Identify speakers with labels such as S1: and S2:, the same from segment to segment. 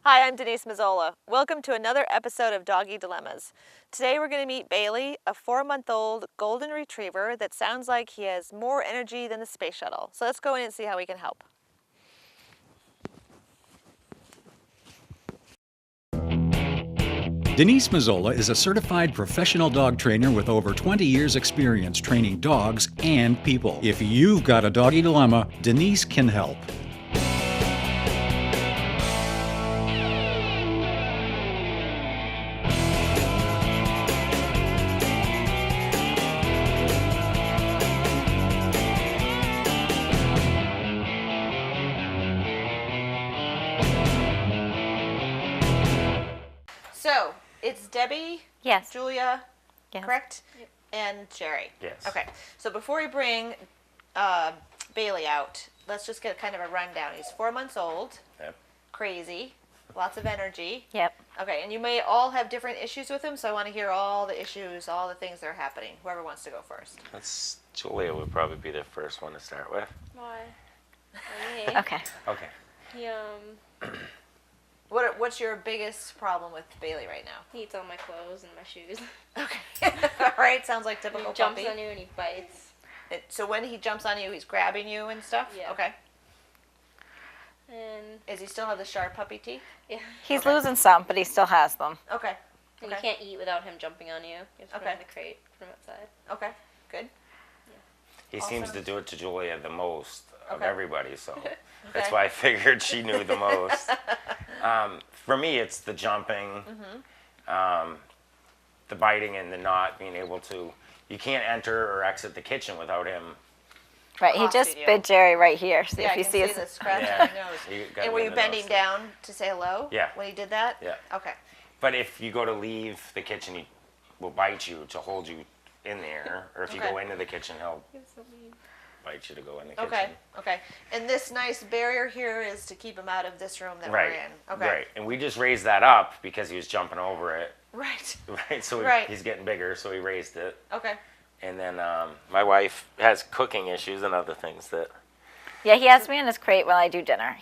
S1: Hi, I'm Denise Mazzola. Welcome to another episode of Doggy Dilemmas. Today we're going to meet Bailey, a 4-month-old golden retriever that sounds like he has more energy than the space shuttle. So let's go in and see how we can help.
S2: Denise Mazzola is a certified professional dog trainer with over 20 years experience training dogs and people. If you've got a doggy dilemma, Denise can help.
S1: So, it's Debbie,
S3: Yes.
S1: Julia,
S3: Yes.
S1: correct?
S3: Yep.
S1: And Jerry.
S4: Yes.
S1: Okay, so before we bring Bailey out, let's just get kind of a rundown. He's 4 months old,
S4: Yep.
S1: crazy, lots of energy.
S3: Yep.
S1: Okay, and you may all have different issues with him, so I want to hear all the issues, all the things that are happening. Whoever wants to go first.
S4: That's Julia would probably be the first one to start with.
S5: Why? Me.
S3: Okay.
S4: Okay.
S5: He
S1: What's your biggest problem with Bailey right now?
S5: he eats all my clothes and my shoes.
S1: Okay. All right, sounds like
S5: He
S1: typical
S5: jumps
S1: puppy.
S5: on you and he bites.
S1: So when he jumps on you, he's grabbing you and stuff?
S5: Yeah.
S1: Okay.
S5: And
S1: Does he still have the sharp puppy teeth?
S5: yeah.
S3: He's losing some, but he still has them.
S1: Okay.
S5: And
S1: Okay.
S5: you can't eat without him jumping on you. You have to put
S1: Okay.
S5: him in the crate from outside.
S1: Okay. Good.
S4: He seems to do it to Julia the most of
S1: Okay.
S4: everybody, so that's
S1: Okay.
S4: why I figured she knew the most. For me, it's the jumping, the biting, and the not being able to. You can't enter or exit the kitchen without him.
S3: Right. He
S1: Costed
S3: just
S1: you.
S3: bit Jerry right here. So
S1: Yeah,
S3: if
S1: I
S3: you
S1: can
S3: see
S1: see
S3: his
S1: the scratch
S4: Yeah.
S1: on your nose.
S4: You got
S1: And
S4: me
S1: were
S4: in
S1: you
S4: the
S1: bending
S4: nose.
S1: down to say hello?
S4: Yeah.
S1: When he did that?
S4: Yeah.
S1: Okay.
S4: But if you go to leave the kitchen, he will bite you to hold you in there, or if you go
S1: Okay.
S4: into the kitchen, he'll
S5: He was so mean.
S4: bite you to go in the
S1: Okay.
S4: kitchen.
S1: Okay. And this nice barrier here is to keep him out of this room that
S4: Right.
S1: we're in. Okay.
S4: Right. And we just raised that up because he was jumping over it.
S1: Right.
S4: Right. So
S1: Right.
S4: he's getting bigger, so we raised it.
S1: Okay.
S4: And then my wife has cooking issues and other things that.
S3: Yeah, he has me in his crate when I do dinner.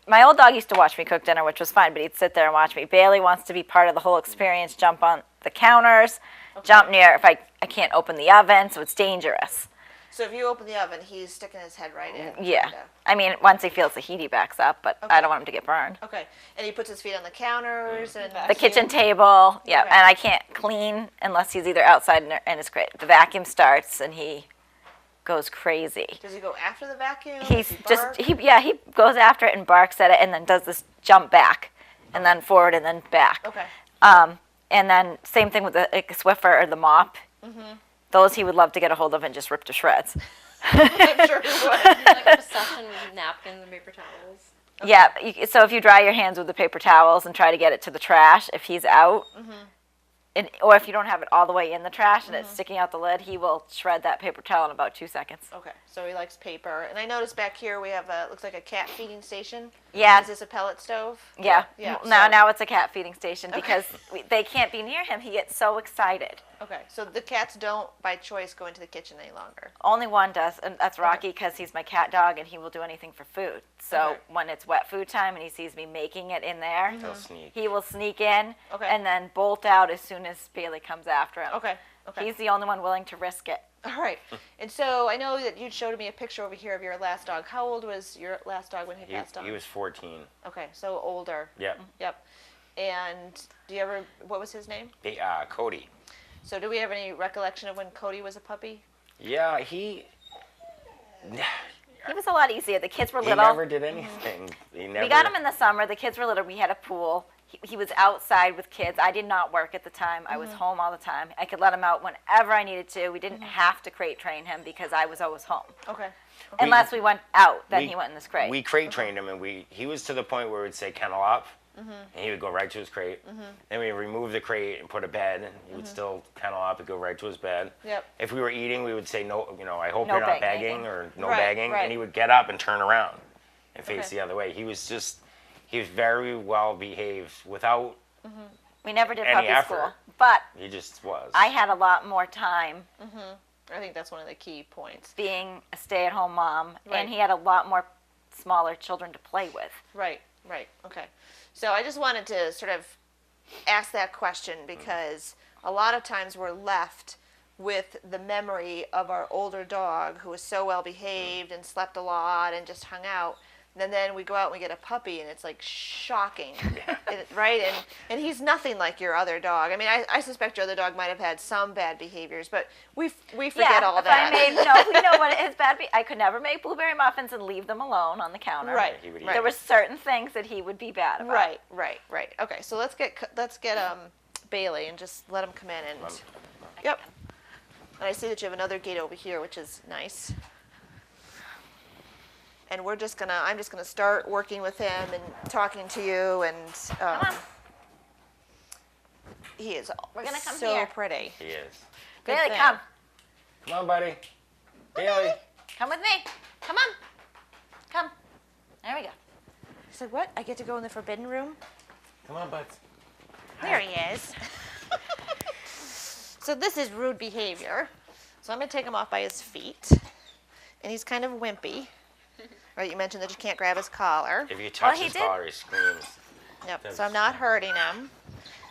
S3: My old dog used to watch me cook dinner, which was fine, but he'd sit there and watch me. Bailey wants to be part of the whole experience, jump on the counters, jump near if I can't open the oven, so it's dangerous.
S1: So if you open the oven, he's sticking his head right in.
S3: Yeah.
S1: kinda.
S3: I mean, once he feels the heat, he backs up, but
S1: Okay.
S3: I don't want him to get burned.
S1: Okay. And he puts his feet on the counters and
S3: The kitchen table, yeah,
S1: Okay.
S3: and I can't clean unless he's either outside in his crate. The vacuum starts and he goes crazy.
S1: Does he go after the vacuum?
S3: He's
S1: Does he
S3: just
S1: bark?
S3: he goes after it and barks at it and then does this jump back and then forward and then back.
S1: Okay.
S3: And then same thing with the Swiffer or the mop.
S1: Mm-hmm.
S3: Those he would love to get a hold of and just rip to shreds.
S1: I'm sure he would.
S5: Like a procession with napkins and paper towels.
S3: Yeah, so if you dry your hands with the paper towels and try to get it to the trash, if he's out, or if you don't have it all the way in the trash and it's sticking out the lid, he will shred that paper towel in about 2 seconds.
S1: Okay. So he likes paper. And I noticed back here we have looks like a cat feeding station.
S3: Yeah.
S1: Is this a pellet stove?
S3: Yeah.
S1: Yeah,
S3: Now it's a cat feeding station because they can't be near him. He gets so excited.
S1: Okay. So the cats don't, by choice, go into the kitchen any longer.
S3: Only one does, and that's Rocky because he's my cat dog and he will do anything for food. So
S1: Okay.
S3: when it's wet food time and he sees me making it in there,
S4: He'll sneak.
S3: he will sneak in
S1: Okay.
S3: and then bolt out as soon as Bailey comes after him.
S1: Okay. Okay.
S3: He's the only one willing to risk it.
S1: All right. And so I know that you showed me a picture over here of your last dog. How old was your last dog when he passed on?
S4: He was 14.
S1: Okay. So older.
S4: Yep.
S1: Yep. And what was his name?
S4: Cody.
S1: So do we have any recollection of when Cody was a puppy?
S4: Yeah, he
S3: He was a lot easier. The kids were
S4: he
S3: little.
S4: never did anything. He never.
S3: We got him in the summer. The kids were little. We had a pool. He was outside with kids. I did not work at the time. I was home all the time. I could let him out whenever I needed to. We didn't have to crate train him because I was always home.
S1: Okay.
S3: Unless we went out, then
S4: we-
S3: he went in this crate.
S4: We crate trained him, and he was to the point where we'd say kennel up, and he would go right to his crate. Then we remove the crate and put a bed, and he would still kennel up and go right to his bed.
S1: Yep.
S4: If we were eating, we would say no. I hope
S3: No
S4: you're not
S3: begging.
S4: begging or no
S1: Right,
S4: begging,
S1: right.
S4: and he would get up and turn around and face
S1: Okay.
S4: the other way. He was very well behaved without.
S3: We never did
S4: Any
S3: puppy
S4: effort.
S3: school. But
S4: He just was.
S3: I had a lot more time
S1: I think that's one of the key points.
S3: being a stay-at-home mom,
S1: Right.
S3: and he had a lot more smaller children to play with.
S1: Right. Right. Okay. So I just wanted to sort of ask that question because a lot of times we're left with the memory of our older dog who was so well behaved and slept a lot and just hung out. And then we go out and we get a puppy and it's like shocking, right? And he's nothing like your other dog. I mean, I suspect your other dog might have had some bad behaviors, but we forget all
S3: if
S1: that.
S3: We know what his I could never make blueberry muffins and leave them alone on the counter.
S1: Right.
S4: He would eat
S1: Right.
S3: There were certain things that he would be bad about.
S1: Right. Okay, so let's get Bailey and just let him come in and. Yep. And I see that you have another gate over here, which is nice. And I'm just gonna start working with him and talking to you, and he is
S3: We're gonna come
S1: so
S3: here.
S1: pretty.
S4: He is.
S1: Good
S3: Bailey,
S1: thing.
S3: come.
S4: Come on, buddy. Bailey.
S3: Come with me. Come on. Come. There we go.
S1: He said, "What? I get to go in the forbidden room?"
S4: Come on, bud.
S1: There he is. So this is rude behavior. So I'm gonna take him off by his feet, and he's kind of wimpy. Right? You mentioned that you can't grab his collar.
S4: If you touch
S3: he
S4: his
S3: did.
S4: collar, he screams.
S1: Yep. So I'm not hurting him,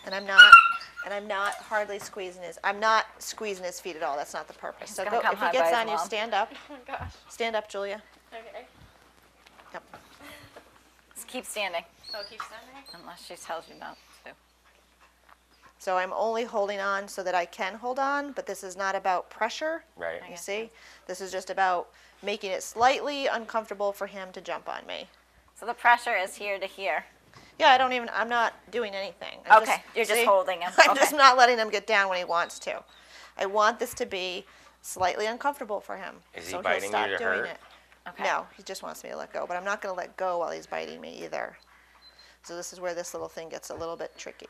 S1: and I'm not hardly squeezing his. I'm not squeezing his feet at all. That's not the purpose. So
S3: gonna come
S1: if he
S3: hide
S1: gets
S3: by his
S1: on you,
S3: mom.
S1: stand up.
S5: Oh my gosh.
S1: Stand up, Julia.
S5: Okay.
S1: Yep.
S3: Just keep standing.
S5: Oh, keep standing.
S3: Unless she tells you not to.
S1: So I'm only holding on so that I can hold on, but this is not about pressure.
S4: Right.
S1: You see, this is just about making it slightly uncomfortable for him to jump on me.
S3: So the pressure is here to here.
S1: Yeah, I'm not doing anything.
S3: Okay, you're just holding him.
S1: I'm
S3: Okay.
S1: just not letting him get down when he wants to. I want this to be slightly uncomfortable for him.
S4: Is he
S1: so
S4: biting
S1: he'll
S4: you
S1: stop
S4: to
S1: doing
S4: hurt?
S1: it.
S3: Okay.
S1: No, he just wants me to let go, but I'm not going to let go while he's biting me either. So this is where this little thing gets a little bit tricky.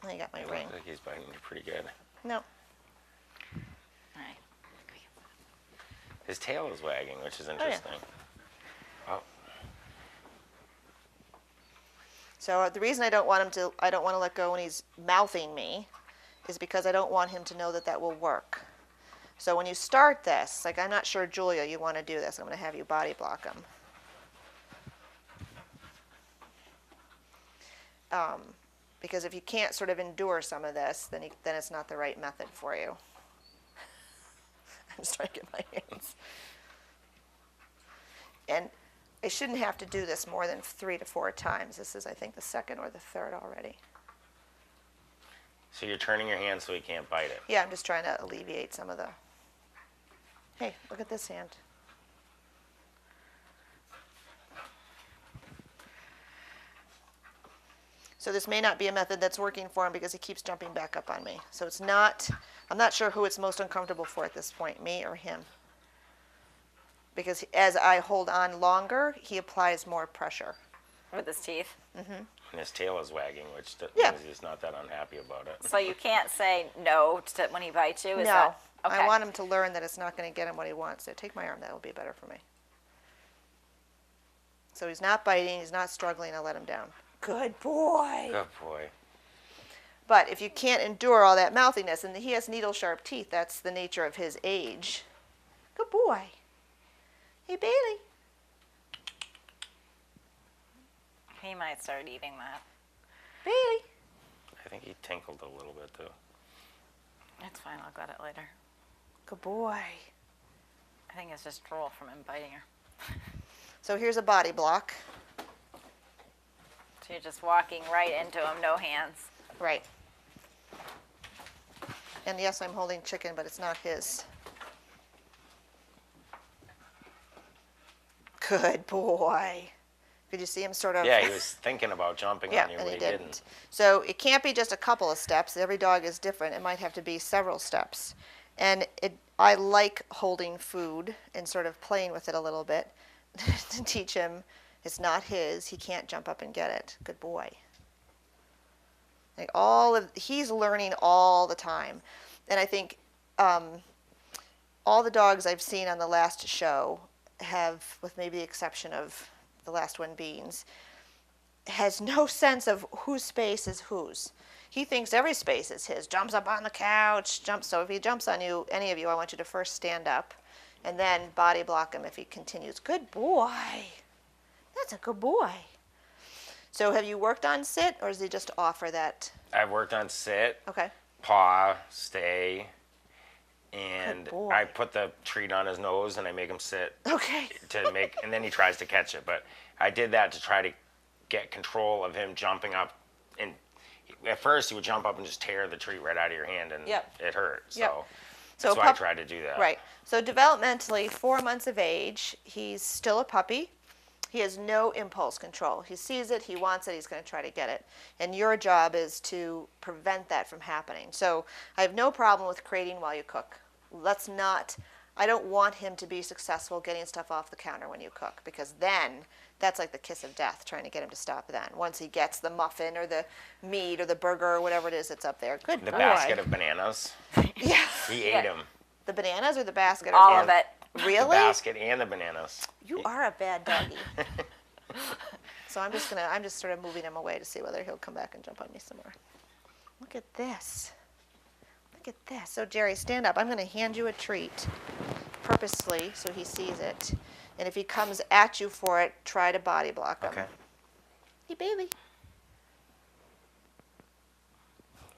S1: I got my
S4: He
S1: ring.
S4: looks like he's biting you pretty good.
S1: No.
S3: All right.
S4: His tail is wagging, which is
S1: yeah.
S4: interesting. Oh,
S1: So the reason I don't want to let go when he's mouthing me is because I don't want him to know that that will work. So when you start this, like I'm not sure, Julia, you want to do this. I'm going to have you body block him. Because if you can't sort of endure some of this, then it's not the right method for you. I'm just trying to get my hands. And I shouldn't have to do this more than 3 to 4 times. This is, I think, the second or the third already.
S4: so you're turning your hand so he can't bite it.
S1: Yeah, I'm just trying to alleviate some of the... Hey, look at this hand. So this may not be a method that's working for him because he keeps jumping back up on me. So it's not, I'm not sure who it's most uncomfortable for at this point, me or him. Because as I hold on longer, he applies more pressure.
S3: With his teeth.
S4: And his tail is wagging, which
S1: Yeah.
S4: means he's not that unhappy about it.
S3: So you can't say no when he bites you? Is
S1: No,
S3: that okay?
S1: I want him to learn that it's not going to get him what he wants. So take my arm, that will be better for me. So he's not biting, he's not struggling, I'll let him down. Good boy.
S4: Good boy.
S1: But if you can't endure all that mouthiness, and he has needle sharp teeth, that's the nature of his age. Good boy. Hey, Bailey.
S3: He might start eating that.
S1: Bailey.
S4: I think he tinkled a little bit too.
S3: It's fine. I'll get it later.
S1: Good boy.
S3: I think it's just drool from him biting her.
S1: So here's a body block.
S3: So you're just walking right into him, no hands.
S1: Right. And yes, I'm holding chicken, but it's not his. Good boy. Could you see him sort of?
S4: Yeah, he was thinking about jumping
S1: Yeah,
S4: on you,
S1: and
S4: but
S1: he
S4: he
S1: didn't.
S4: didn't.
S1: So it can't be just a couple of steps. Every dog is different. It might have to be several steps. And I like holding food and sort of playing with it a little bit to teach him it's not his. He can't jump up and get it. Good boy. Like he's learning all the time. And I think all the dogs I've seen on the last show have, with maybe the exception of the last one, Beans, has no sense of whose space is whose. He thinks every space is his. Jumps up on the couch, jumps. So if he jumps on you, any of you, I want you to first stand up and then body block him if he continues. Good boy. That's a good boy. So have you worked on sit, or does he just offer that?
S4: I've worked on sit,
S1: Okay.
S4: paw, stay, and
S1: Good boy.
S4: I put the treat on his nose and I make him sit
S1: Okay.
S4: and then he tries to catch it. But I did that to try to get control of him jumping up. And at first he would jump up and just tear the treat right out of your hand, and
S1: Yep.
S4: it hurt. So
S1: Yep.
S4: that's
S1: So
S4: why I tried to do that.
S1: Right. So developmentally, 4 months of age, he's still a puppy. He has no impulse control. He sees it, he wants it, he's going to try to get it. And your job is to prevent that from happening. So I have no problem with crating while you cook. I don't want him to be successful getting stuff off the counter when you cook, because then that's like the kiss of death, trying to get him to stop then. Once he gets the muffin or the meat or the burger or whatever it is that's up there. Good
S4: The
S1: boy.
S4: basket of bananas.
S1: Yeah.
S4: He ate them.
S1: The bananas or the basket?
S3: All of it.
S4: The
S1: Really?
S4: basket and the bananas.
S1: You are a bad doggy. So I'm just sort of moving him away to see whether he'll come back and jump on me some more. Look at this. Look at this. So Jerry, stand up. I'm going to hand you a treat purposely so he sees it. And if he comes at you for it, try to body block him.
S4: Okay.
S1: Hey, baby.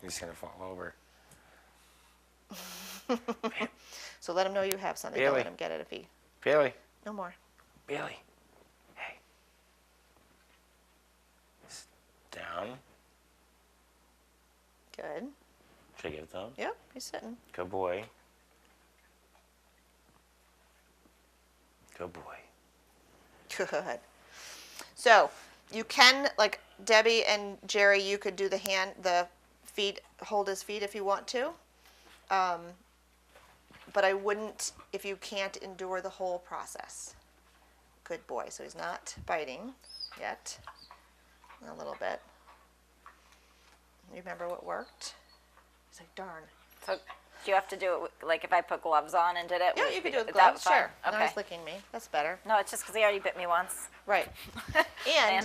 S4: He's gonna fall over.
S1: So let him know you have something. Don't
S4: Bailey.
S1: let him get it if he...
S4: Bailey.
S1: No more.
S4: Bailey. Hey. Down.
S1: Good.
S4: Should I give it to him?
S1: Yep, he's sitting.
S4: Good boy. Good boy.
S1: Good. So you can, like Debbie and Jerry, you could do the feet, hold his feet if you want to. But I wouldn't if you can't endure the whole process. Good boy. So he's not biting yet. A little bit. You remember what worked? He's like, darn.
S3: So do you have to do it, like if I put gloves on and did it?
S1: Yeah,
S3: would
S1: you could
S3: be-
S1: do it with
S3: is that
S1: gloves.
S3: fine?
S1: Sure. Now
S3: Okay.
S1: he's licking me. That's better.
S3: No, it's just because he already bit me once.
S1: Right. And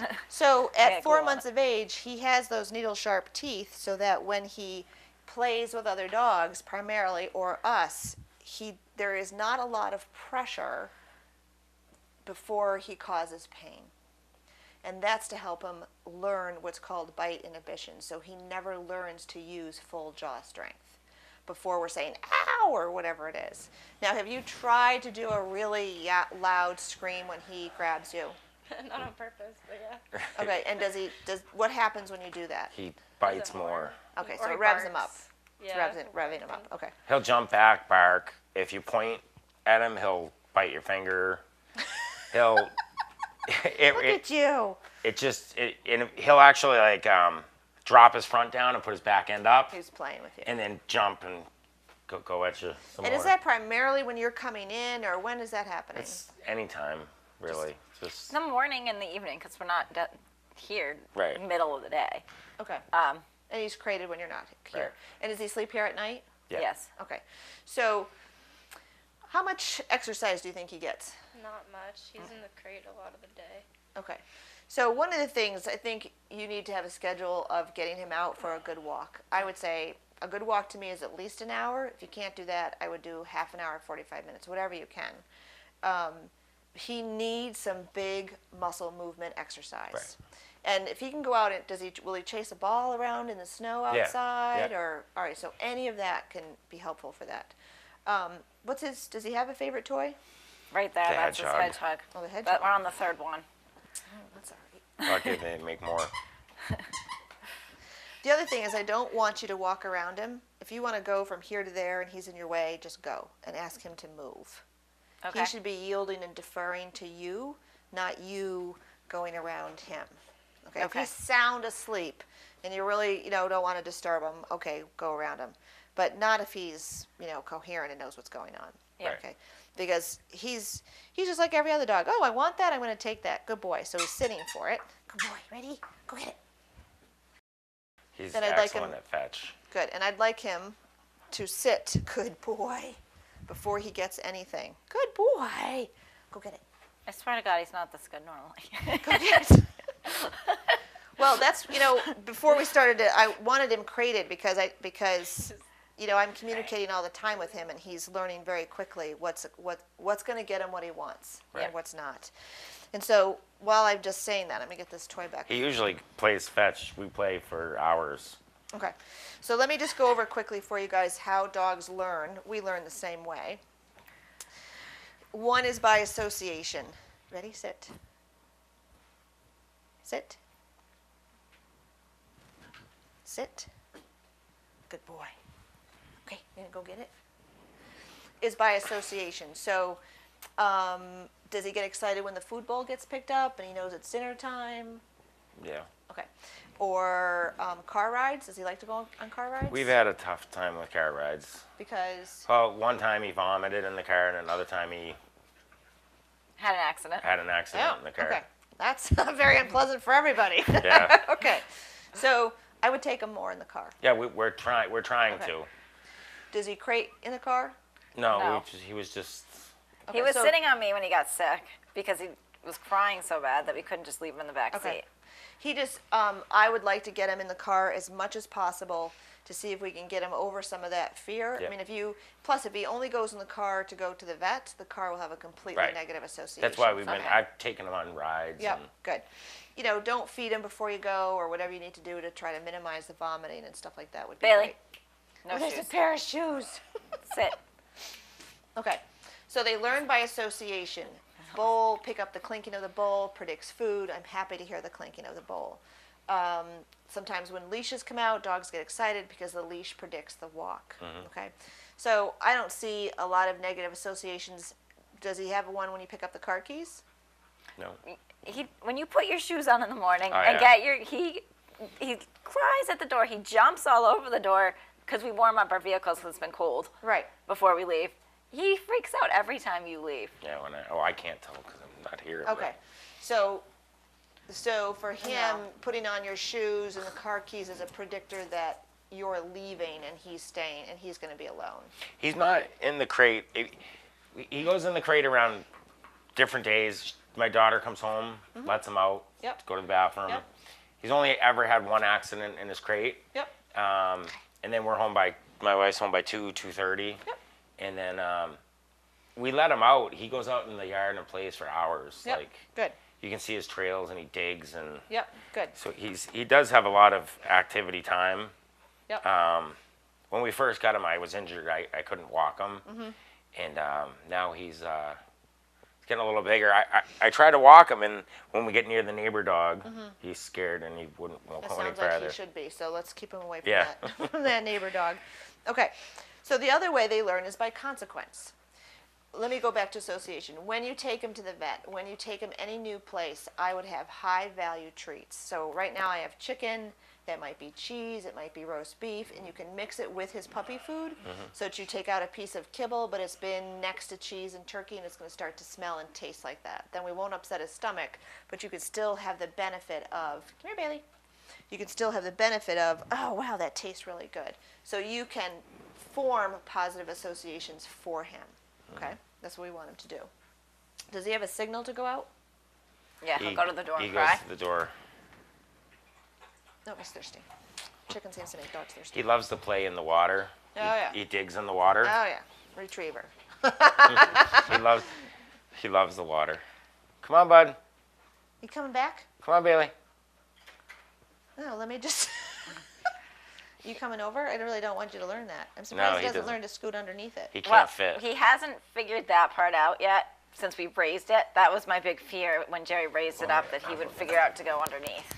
S3: And-
S1: so
S3: I
S1: at
S3: got
S1: 4
S3: glue on
S1: months
S3: it.
S1: of age, he has those needle sharp teeth so that when he plays with other dogs primarily, or us, there is not a lot of pressure before he causes pain. And that's to help him learn what's called bite inhibition. So he never learns to use full jaw strength before we're saying, ow, or whatever it is. Now, have you tried to do a really loud scream when he grabs you?
S5: Not on purpose, but yeah.
S1: Okay, and what happens when you do that?
S4: He bites
S5: more.
S4: more.
S1: Okay,
S5: Or
S1: so
S5: he
S1: it revs him up.
S5: barks.
S1: It's
S5: Yeah.
S1: revving him up. Okay.
S4: He'll jump back, bark. If you point at him, he'll bite your finger. He'll.
S1: Look at you.
S4: And he'll actually like drop his front down and put his back end up,
S1: He's playing with you.
S4: and then jump and go at you some
S1: And
S4: more.
S1: is that primarily when you're coming in, or when is that happening?
S4: It's anytime, really. Just
S3: In the morning and the evening, because we're not here
S4: Right.
S3: middle of the day.
S1: Okay.
S3: Um,
S1: And he's crated when you're not here.
S4: Right.
S1: And does he sleep here at night?
S4: yeah.
S3: Yes.
S1: Okay. So, how much exercise do you think he gets?
S5: Not much. He's in the crate a lot of the day.
S1: Okay. So one of the things, I think you need to have a schedule of getting him out for a good walk. I would say a good walk to me is at least an hour. If you can't do that, I would do half an hour, 45 minutes, whatever you can. He needs some big muscle movement exercise.
S4: Right.
S1: And if he can go out, will he chase a ball around in the snow
S4: Yeah.
S1: outside?
S4: Yeah.
S1: Or all right, so any of that can be helpful for that. Does he have a favorite toy?
S3: Right there,
S4: The
S3: that's his
S4: hedgehog.
S3: hedgehog.
S1: Oh, the hedgehog.
S3: But we're on the third one.
S1: Oh, that's all right.
S4: Lucky they make more.
S1: The other thing is I don't want you to walk around him. If you want to go from here to there and he's in your way, just go and ask him to move.
S3: Okay.
S1: He should be yielding and deferring to you, not you going around him. Okay? If
S3: Okay.
S1: he's sound asleep and you really, don't want to disturb him, okay, go around him. But not if he's, coherent and knows what's going on.
S3: Yeah.
S4: Right.
S1: Okay? Because he's just like every other dog. Oh, I want that. I'm going to take that. Good boy. So he's sitting for it. Good boy. Ready? Go get it.
S4: He's
S1: Then I'd like
S4: excellent
S1: him-
S4: at fetch.
S1: Good. And I'd like him to sit, good boy, before he gets anything. Good boy. Go get it.
S3: I swear to God, he's not this good normally.
S1: Go get it. Well, that's, before we started it, I wanted him crated because I'm communicating all the time with him, and he's learning very quickly what's going to get him what he wants
S4: Right.
S1: and what's not. And so while I'm just saying that, I'm going to get this toy back.
S4: He usually plays fetch. We play for hours.
S1: Okay. So let me just go over quickly for you guys how dogs learn. We learn the same way. One is by association. Ready, sit. Sit. Sit. Good boy. Okay, you gonna go get it? Is by association. So, does he get excited when the food bowl gets picked up and he knows it's dinner time?
S4: Yeah.
S1: Okay. Or car rides. Does he like to go on car rides?
S4: We've had a tough time with car rides.
S1: Because.
S4: Well, one time he vomited in the car, and another time he
S3: Had an accident.
S4: had an accident in the car.
S1: Okay. That's very unpleasant for everybody.
S4: Yeah.
S1: Okay. So I would take him more in the car.
S4: Yeah, we're trying. We're trying
S1: Okay.
S4: to.
S1: Does he crate in the car?
S4: No,
S3: No.
S4: he was just.
S3: He
S1: Okay,
S3: was
S1: so-
S3: sitting on me when he got sick because he was crying so bad that we couldn't just leave him in the back
S1: Okay.
S3: seat.
S1: He just, I would like to get him in the car as much as possible to see if we can get him over some of that fear.
S4: Yeah.
S1: I mean, if he only goes in the car to go to the vet, the car will have a completely
S4: Right.
S1: negative association.
S4: That's why we've been.
S1: Okay.
S4: I've taken him on rides.
S1: Yep,
S4: And,
S1: good. Don't feed him before you go or whatever you need to do to try to minimize the vomiting and stuff like that would be
S3: Bailey,
S1: great.
S3: no
S1: Oh, there's
S3: shoes.
S1: a pair of shoes.
S3: Sit.
S1: Okay, so they learn by association. Bowl, pick up the clinking of the bowl, predicts food. I'm happy to hear the clinking of the bowl. Sometimes when leashes come out, dogs get excited because the leash predicts the walk. Okay, so I don't see a lot of negative associations. Does he have one when you pick up the car keys?
S4: no.
S3: When you put your shoes on in the morning
S4: Oh,
S3: and
S4: yeah.
S3: get he cries at the door. He jumps all over the door because we warm up our vehicles because it's been cold
S1: Right.
S3: before we leave. He freaks out every time you leave.
S4: Yeah. I can't tell because I'm not here.
S1: Okay, so for him,
S3: No.
S1: putting on your shoes and the car keys is a predictor that you're leaving and he's staying and he's going to be alone.
S4: He's not in the crate. He goes in the crate around different days. My daughter comes home, lets him out,
S1: Yep.
S4: to go to the bathroom.
S1: Yep.
S4: He's only ever had one accident in his crate.
S1: Yep.
S4: And then my wife's home by 2:30.
S1: Yep.
S4: And then we let him out. He goes out in the yard and plays for hours.
S1: Yep.
S4: Like,
S1: Good.
S4: you can see his trails and he digs, and
S1: Yep. Good.
S4: so he does have a lot of activity time.
S1: Yep.
S4: When we first got him, I was injured. I couldn't walk him, and now he's getting a little bigger. I try to walk him, and when we get near the neighbor dog, he's scared and he won't
S1: That
S4: go any
S1: sounds like
S4: further.
S1: he should be. So let's keep him away from
S4: Yeah.
S1: that from that neighbor dog. Okay. So the other way they learn is by consequence. Let me go back to association. When you take him to the vet, when you take him any new place, I would have high value treats. So right now I have chicken, that might be cheese, it might be roast beef, and you can mix it with his puppy food so that you take out a piece of kibble, but it's been next to cheese and turkey and it's going to start to smell and taste like that. Then we won't upset his stomach, but you could still have the benefit of, come here Bailey, you can still have the benefit of, oh wow, that tastes really good. So you can form positive associations for him. Okay, that's what we want him to do. Does he have a signal to go out?
S3: Yeah, he'll go to the door
S4: He
S3: and
S4: goes
S3: cry.
S4: to the door.
S1: No, he's thirsty. Chicken seems to make dogs thirsty.
S4: He loves to play in the water.
S1: Oh, yeah.
S4: He digs in the water.
S1: Oh yeah, retriever.
S4: He loves the water. Come on, bud.
S1: You coming back?
S4: Come on, Bailey.
S1: No, let me just. You coming over? I really don't want you to learn that. I'm surprised he doesn't learn to scoot underneath it.
S4: He can't
S3: Well,
S4: fit.
S3: he hasn't figured that part out yet since we've raised it. That was my big fear when Jerry raised it up, that he would figure out to go underneath.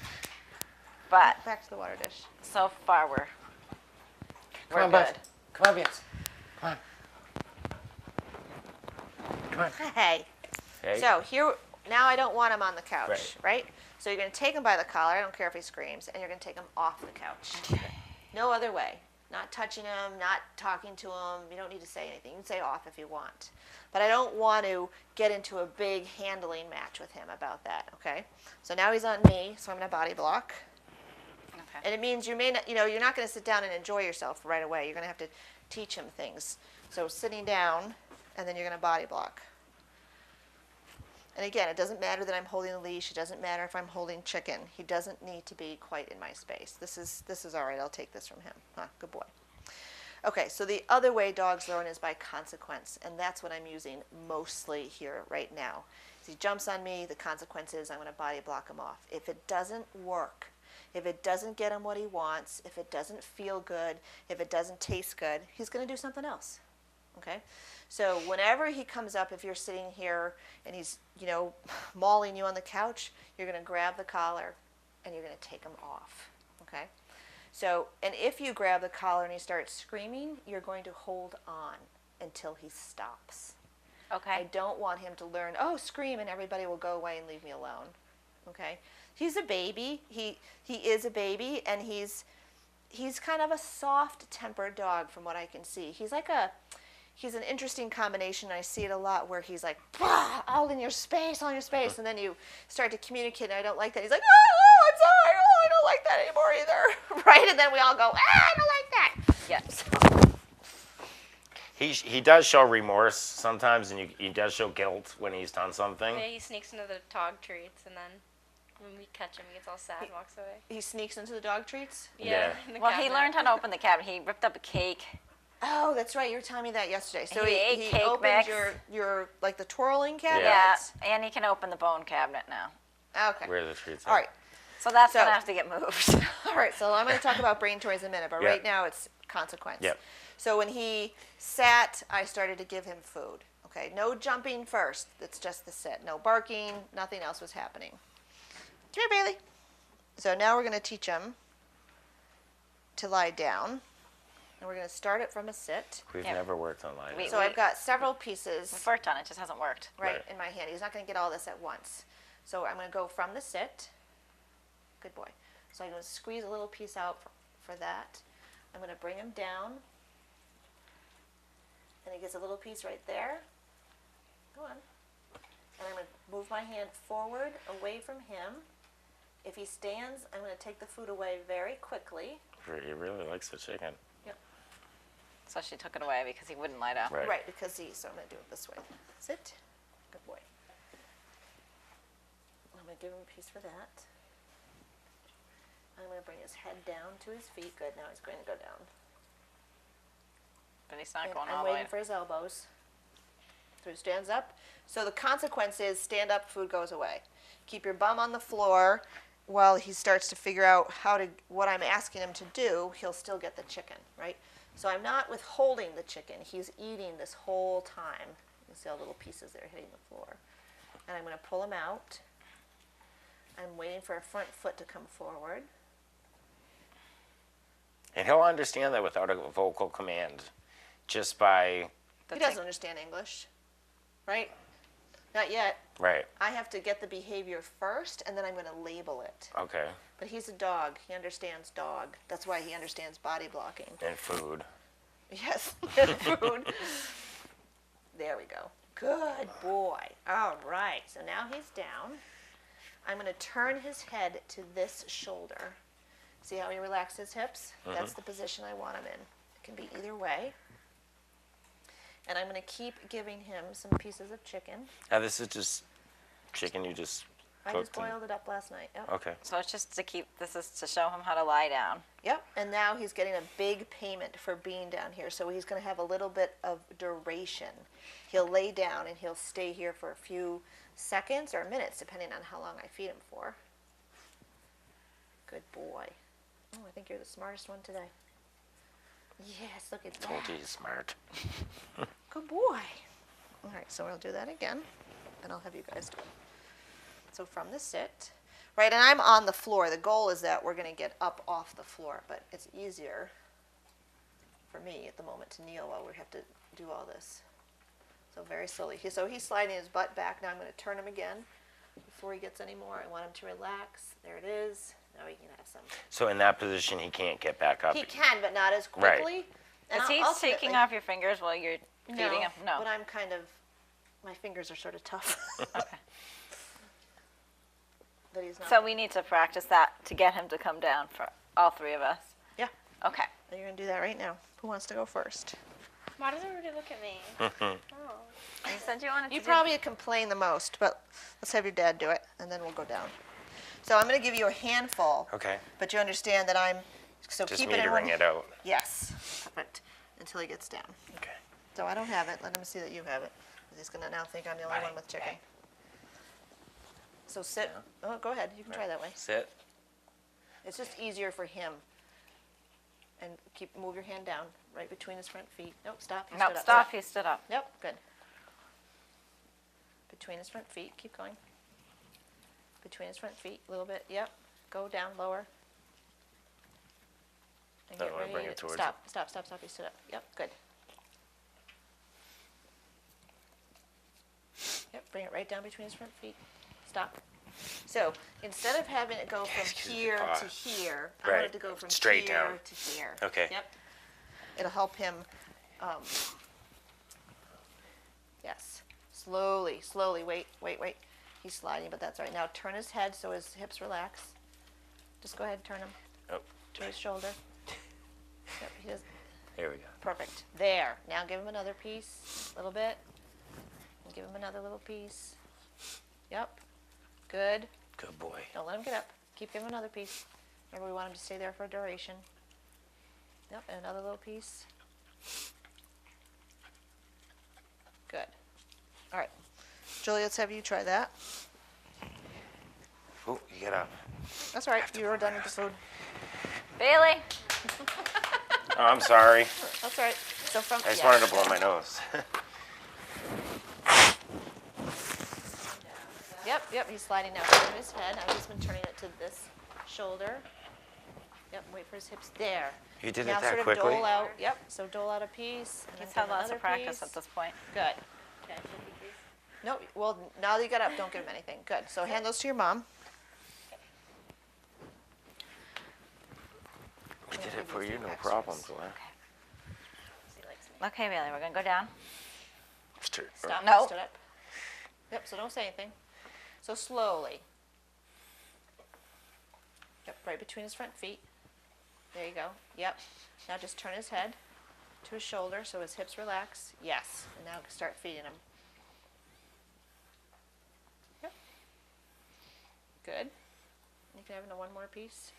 S3: But
S1: Back to the water dish.
S3: so far we're
S4: Come on,
S3: good.
S4: bud. Come on, Vince. Come on. Come on.
S1: Hey.
S4: Hey.
S1: So here, now I don't want him on the couch,
S4: Right.
S1: right? So you're going to take him by the collar. I don't care if he screams, and you're going to take him off the couch. No other way. Not touching him, not talking to him. You don't need to say anything. You can say off if you want. But I don't want to get into a big handling match with him about that, okay? So now he's on me, so I'm going to body block.
S3: Okay.
S1: And it means you may not, you're not going to sit down and enjoy yourself right away. You're going to have to teach him things. So sitting down, and then you're going to body block. And again, it doesn't matter that I'm holding the leash. It doesn't matter if I'm holding chicken. He doesn't need to be quite in my space. This is all right. I'll take this from him. Good boy. Okay, so the other way dogs learn is by consequence, and that's what I'm using mostly here right now. If he jumps on me, the consequence is I'm going to body block him off. If it doesn't work, if it doesn't get him what he wants, if it doesn't feel good, if it doesn't taste good, he's going to do something else. Okay? So whenever he comes up, if you're sitting here and he's, mauling you on the couch, you're going to grab the collar and you're going to take him off. Okay? So, and if you grab the collar and he starts screaming, you're going to hold on until he stops.
S3: Okay.
S1: I don't want him to learn, oh, scream and everybody will go away and leave me alone. Okay? He's a baby. He is a baby, and he's kind of a soft-tempered dog from what I can see. He's an interesting combination. I see it a lot where he's like, all in your space, and then you start to communicate, and I don't like that. He's like, oh, I'm sorry, I don't like that anymore either, right? And then we all go, I don't like that.
S3: Yes.
S4: He does show remorse sometimes, and he does show guilt when he's done something.
S5: Yeah, he sneaks into the dog treats, and then when we catch him, he gets all sad and walks away.
S1: He sneaks into the dog treats?
S4: Yeah.
S5: In the
S3: Well, he
S5: cabinet.
S3: learned how to open the cabinet. He ripped up a cake.
S1: Oh, that's right. You were telling me that yesterday. So
S3: He ate
S1: he
S3: cake
S1: opened
S3: mix.
S1: your like the twirling cabinet?
S3: Yeah, and he can open the bone cabinet now.
S1: Okay.
S4: Where the treats are.
S1: All right.
S3: So that's
S1: So-
S3: going to have to get moved.
S1: All right, so I'm going to talk about brain toys in a minute, but
S4: Yeah.
S1: right now it's consequence.
S4: Yep.
S1: So when he sat, I started to give him food. Okay, no jumping first. It's just the sit. No barking. Nothing else was happening. Come here, Bailey. So now we're going to teach him to lie down, and we're going to start it from a sit.
S4: We've
S3: Yeah.
S4: never worked on line.
S1: So I've got several pieces
S3: We've worked on it, it just hasn't worked.
S1: right in my hand. He's not going to get all this at once. So I'm going to go from the sit. Good boy. So I'm going to squeeze a little piece out for that. I'm going to bring him down. And he gets a little piece right there. Go on. And I'm going to move my hand forward, away from him. If he stands, I'm going to take the food away very quickly.
S4: He really likes the chicken.
S3: So she took it away because he wouldn't lie down.
S4: Right.
S1: Right, because so I'm going to do it this way. Sit. Good boy. I'm going to give him a piece for that. I'm going to bring his head down to his feet. Good, now he's going to go down.
S3: But he's not
S1: And
S3: going
S1: I'm
S3: all the way.
S1: waiting for his elbows. So he stands up. So the consequence is stand up, food goes away. Keep your bum on the floor while he starts to figure out what I'm asking him to do. He'll still get the chicken, right? So I'm not withholding the chicken. He's eating this whole time. You see all the little pieces there hitting the floor. And I'm going to pull him out. I'm waiting for a front foot to come forward.
S4: And he'll understand that without a vocal command, just by,
S1: He doesn't understand English, right? Not yet.
S4: right,
S1: I have to get the behavior first, and then I'm going to label it.
S4: okay,
S1: But he's a dog. He understands dog. That's why he understands body blocking.
S4: and food.
S1: Yes, and food. There we go. Good boy. All right. So now he's down. I'm going to turn his head to this shoulder. See how he relaxed his hips? That's the position I want him in. It can be either way. And I'm going to keep giving him some pieces of chicken.
S4: Now this is just chicken you just
S1: I
S4: cooked.
S1: just boiled it up last night. Yep.
S4: Okay.
S3: So it's just this is to show him how to lie down.
S1: Yep, and now he's getting a big payment for being down here, so he's going to have a little bit of duration. He'll lay down and he'll stay here for a few seconds or minutes, depending on how long I feed him for. Good boy. Oh, I think you're the smartest one today. Yes, look at
S4: Told you
S1: that.
S4: he's smart.
S1: Good boy. All right, so we'll do that again, and I'll have you guys do it. So from the sit, right, and I'm on the floor. The goal is that we're going to get up off the floor, but it's easier for me at the moment to kneel while we have to do all this. So very slowly. So he's sliding his butt back. Now I'm going to turn him again before he gets any more. I want him to relax. There it is. Now he can have some.
S4: So in that position, he can't get back up.
S1: He can, but not as
S4: Right.
S1: quickly. And
S3: Is he
S1: ultimately-
S3: taking off your fingers while you're
S1: No,
S3: feeding him? No.
S1: but I'm kind of, my fingers are sort of tough.
S3: Okay.
S1: But he's not.
S3: So we need to practice that to get him to come down for all three of us.
S1: Yeah.
S3: Okay.
S1: And you're going to do that right now. Who wants to go first?
S5: Why does everybody look at me? Oh.
S3: You said you wanted to
S1: You
S3: do-
S1: probably complain the most, but let's have your dad do it, and then we'll go down. So I'm going to give you a handful,
S4: Okay.
S1: but you understand that I'm, so
S4: Just
S1: keep
S4: me
S1: it
S4: to
S1: in
S4: wring
S1: one.
S4: it out.
S1: Yes. Perfect. until he gets down.
S4: Okay.
S1: So I don't have it. Let him see that you have it. 'Cause he's gonna now think I'm the only
S4: Buddy,
S1: one with chicken.
S4: hey.
S1: So sit. Oh, go ahead. You can try that way.
S4: Sit.
S1: It's just easier for him. And move your hand down right between his front feet. Nope, stop. He
S3: Nope,
S1: stood up.
S3: stop. He stood up.
S1: Yep, good. Between his front feet. Keep going. Between his front feet, a little bit. Yep. Go down lower. And
S4: Oh,
S1: get
S4: I
S1: ready.
S4: bring it towards
S1: Stop. Stop. Stop. Stop. He stood up. Yep. Good. Yep. Bring it right down between his front feet. Stop. So instead of having it go from
S4: Excuse me,
S1: here to
S4: pause.
S1: here, I want
S4: Right.
S1: it to go from
S4: Straight
S1: here
S4: down.
S1: to here.
S4: Okay.
S1: Yep. It'll help him. Yes. Slowly. Slowly. Wait. Wait. Wait. He's sliding, but that's all right. Now turn his head so his hips relax. Just go ahead and turn him
S4: Oh,
S1: to his shoulder. Yep, he does.
S4: here we go.
S1: Perfect. There. Now give him another piece, a little bit. And give him another little piece. Yep. Good.
S4: Good boy.
S1: Don't let him get up. Keep giving him another piece. Remember, we want him to stay there for a duration. Yep, and another little piece. Good. All right. Julie, let's have you try that.
S4: Oh, you get up.
S1: That's all right. You were done with the food.
S3: Bailey.
S4: Oh, I'm sorry.
S1: That's all right. So from
S4: I just
S1: yeah.
S4: wanted to blow my nose.
S1: Yep, he's sliding now. Turn his head. I've just been turning it to this shoulder. Yep, wait for his hips. There.
S4: You did
S1: now
S4: it that
S1: sort of
S4: quickly?
S1: dole out. Yep, so dole out a piece. And
S3: He's
S1: then
S3: had lots
S1: another
S3: of practice
S1: piece.
S3: at this point.
S1: Good. No, well, now that you got up, don't give him anything. Good. So hand those to your mom.
S4: We did it for you, no problem, Joanne.
S3: Okay, Bailey, we're going to go down.
S1: Stop.
S3: No.
S1: Stood up. Yep, so don't say anything. So slowly. Yep, right between his front feet. There you go. Yep. Now just turn his head to his shoulder so his hips relax. Yes. And now start feeding him. Yep. Good. You can have one more piece.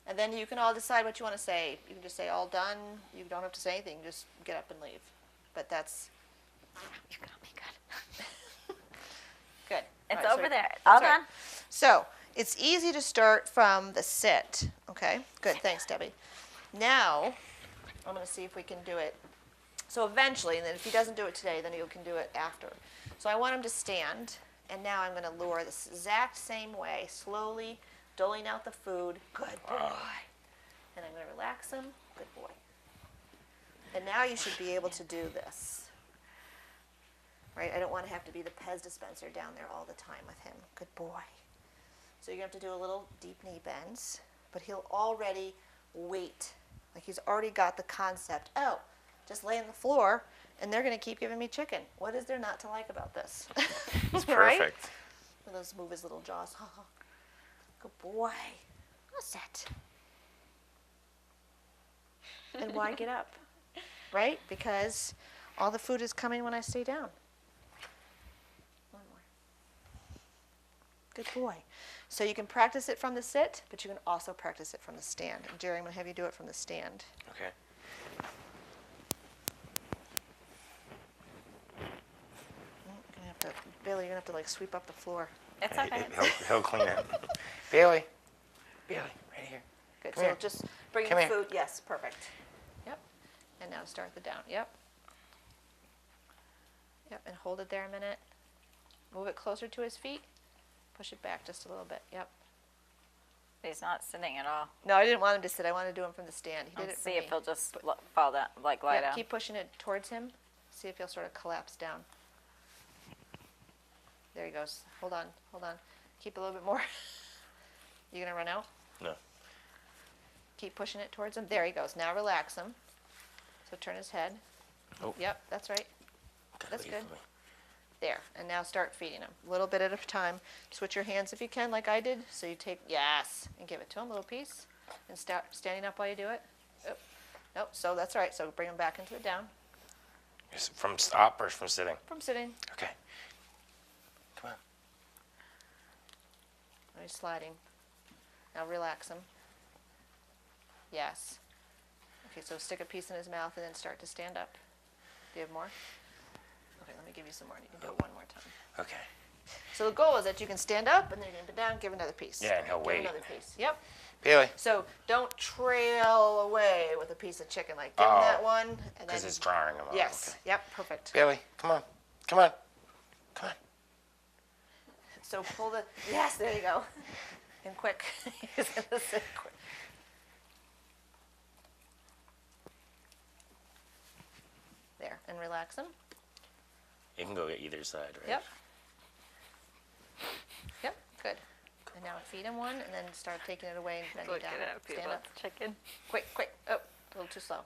S1: And then you can all decide what you want to say. You can just say all done. You don't have to say anything. Just get up and leave. But that's
S3: You're going to be good.
S1: good.
S3: It's
S1: All right,
S3: over
S1: so-
S3: there.
S1: that's
S3: All
S1: right.
S3: done.
S1: So it's easy to start from the sit. Okay, good. Thanks, Debbie. Now I'm going to see if we can do it. So eventually, and then if he doesn't do it today, then he can do it after. So I want him to stand, and now I'm going to lure this exact same way, slowly doling out the food. Good boy. And I'm going to relax him. Good boy. And now you should be able to do this. Right? I don't want to have to be the Pez dispenser down there all the time with him. Good boy. So you're going to have to do a little deep knee bends, but he'll already wait. Like he's already got the concept. Oh, just lay on the floor, and they're going to keep giving me chicken. What is there not to like about this?
S4: It's
S1: Right?
S4: perfect.
S1: And let's move his little jaws. Good boy. What's that? And why get up? Right? Because all the food is coming when I stay down. One more. Good boy. So you can practice it from the sit, but you can also practice it from the stand. And Jerry, I'm going to have you do it from the stand.
S4: Okay.
S1: Bailey, you're going to have to like sweep up the floor.
S3: It's okay.
S4: He'll clean it. Bailey. Bailey, right here.
S1: Good.
S4: Come
S1: So
S4: here.
S1: just bring
S4: Come
S1: the
S4: here.
S1: food. Yes, perfect. Yep. And now start the down. Yep. Yep. And hold it there a minute. Move it closer to his feet. Push it back just a little bit. Yep.
S3: He's not sitting at all.
S1: No, I didn't want him to sit. I wanted to do him from the stand. He did
S3: Let's
S1: it for
S3: see
S1: me.
S3: if he'll just fall down, like lie
S1: Yep,
S3: down.
S1: keep pushing it towards him. See if he'll sort of collapse down. There he goes. Hold on. Hold on. Keep a little bit more. You gonna run out?
S4: No.
S1: Keep pushing it towards him. There he goes. Now relax him. So turn his head.
S4: Oh.
S1: Yep, that's right.
S4: Gotta
S1: That's
S4: leave
S1: good.
S4: for me.
S1: There. And now start feeding him. A little bit at a time. Switch your hands if you can, like I did. So you take, yes, and give it to him, a little piece. And start standing up while you do it. Oh. Nope, so that's all right. So bring him back into the down.
S4: Is it from up or from sitting?
S1: From sitting.
S4: Okay. Come on.
S1: Now he's sliding. Now relax him. Yes. Okay, so stick a piece in his mouth and then start to stand up. Do you have more? Okay, let me give you some more. You can do it one more time.
S4: Okay.
S1: So the goal is that you can stand up and then you're going to put down, give another piece.
S4: Yeah, and he'll
S1: give
S4: wait.
S1: Another piece. Yep.
S4: Bailey.
S1: So don't trail away with a piece of chicken. Like give him that one, and then.
S4: Because it's drawing him out.
S1: Yes.
S4: Okay.
S1: Yep. Perfect.
S4: Bailey, come on. Come on. Come on.
S1: So pull the. Yes. There you go. And quick. He's gonna sit quick. There, and relax him.
S4: You can go either side, right?
S1: Yep. Yep. Good. And now feed him one, and then start taking it away and bending down. Stand up.
S3: Chicken.
S1: Quick, quick. Oh, a little too slow.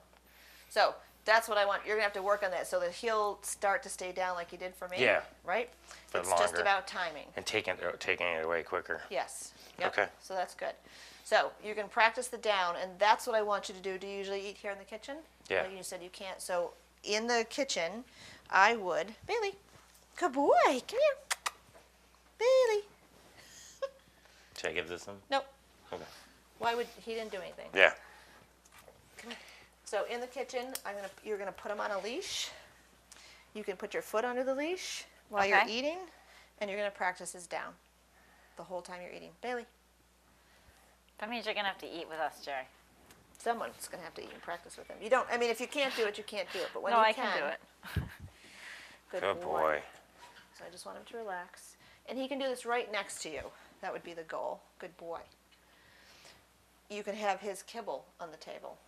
S1: So that's what I want. You're gonna have to work on that so that he'll start to stay down like he did for me.
S4: Yeah.
S1: Right.
S4: But
S1: It's just
S4: longer.
S1: about timing.
S4: And taking it away quicker.
S1: Yes. Yep.
S4: Okay.
S1: So that's good. So you can practice the down, and that's what I want you to do. Do you usually eat here in the kitchen?
S4: Yeah.
S1: Like you said you can't. So in the kitchen, I would. Bailey, good boy. Come here. Bailey.
S4: Should I give this him?
S1: Nope.
S4: Okay.
S1: Why would he didn't do anything?
S4: Yeah.
S1: Come here. So in the kitchen, you're gonna put him on a leash. You can put your foot under the leash while you're
S3: Okay.
S1: eating, and you're gonna practice his down the whole time you're eating. Bailey,
S3: That means you're gonna have to eat with us, Jerry.
S1: someone's gonna have to eat and practice with him. You don't. I mean, if you can't do it, you can't do it. But when
S3: No,
S1: you
S3: I can do it.
S1: Good
S4: boy.
S1: So I just want him to relax, and he can do this right next to you. That would be the goal. Good boy. You can have his kibble on the table.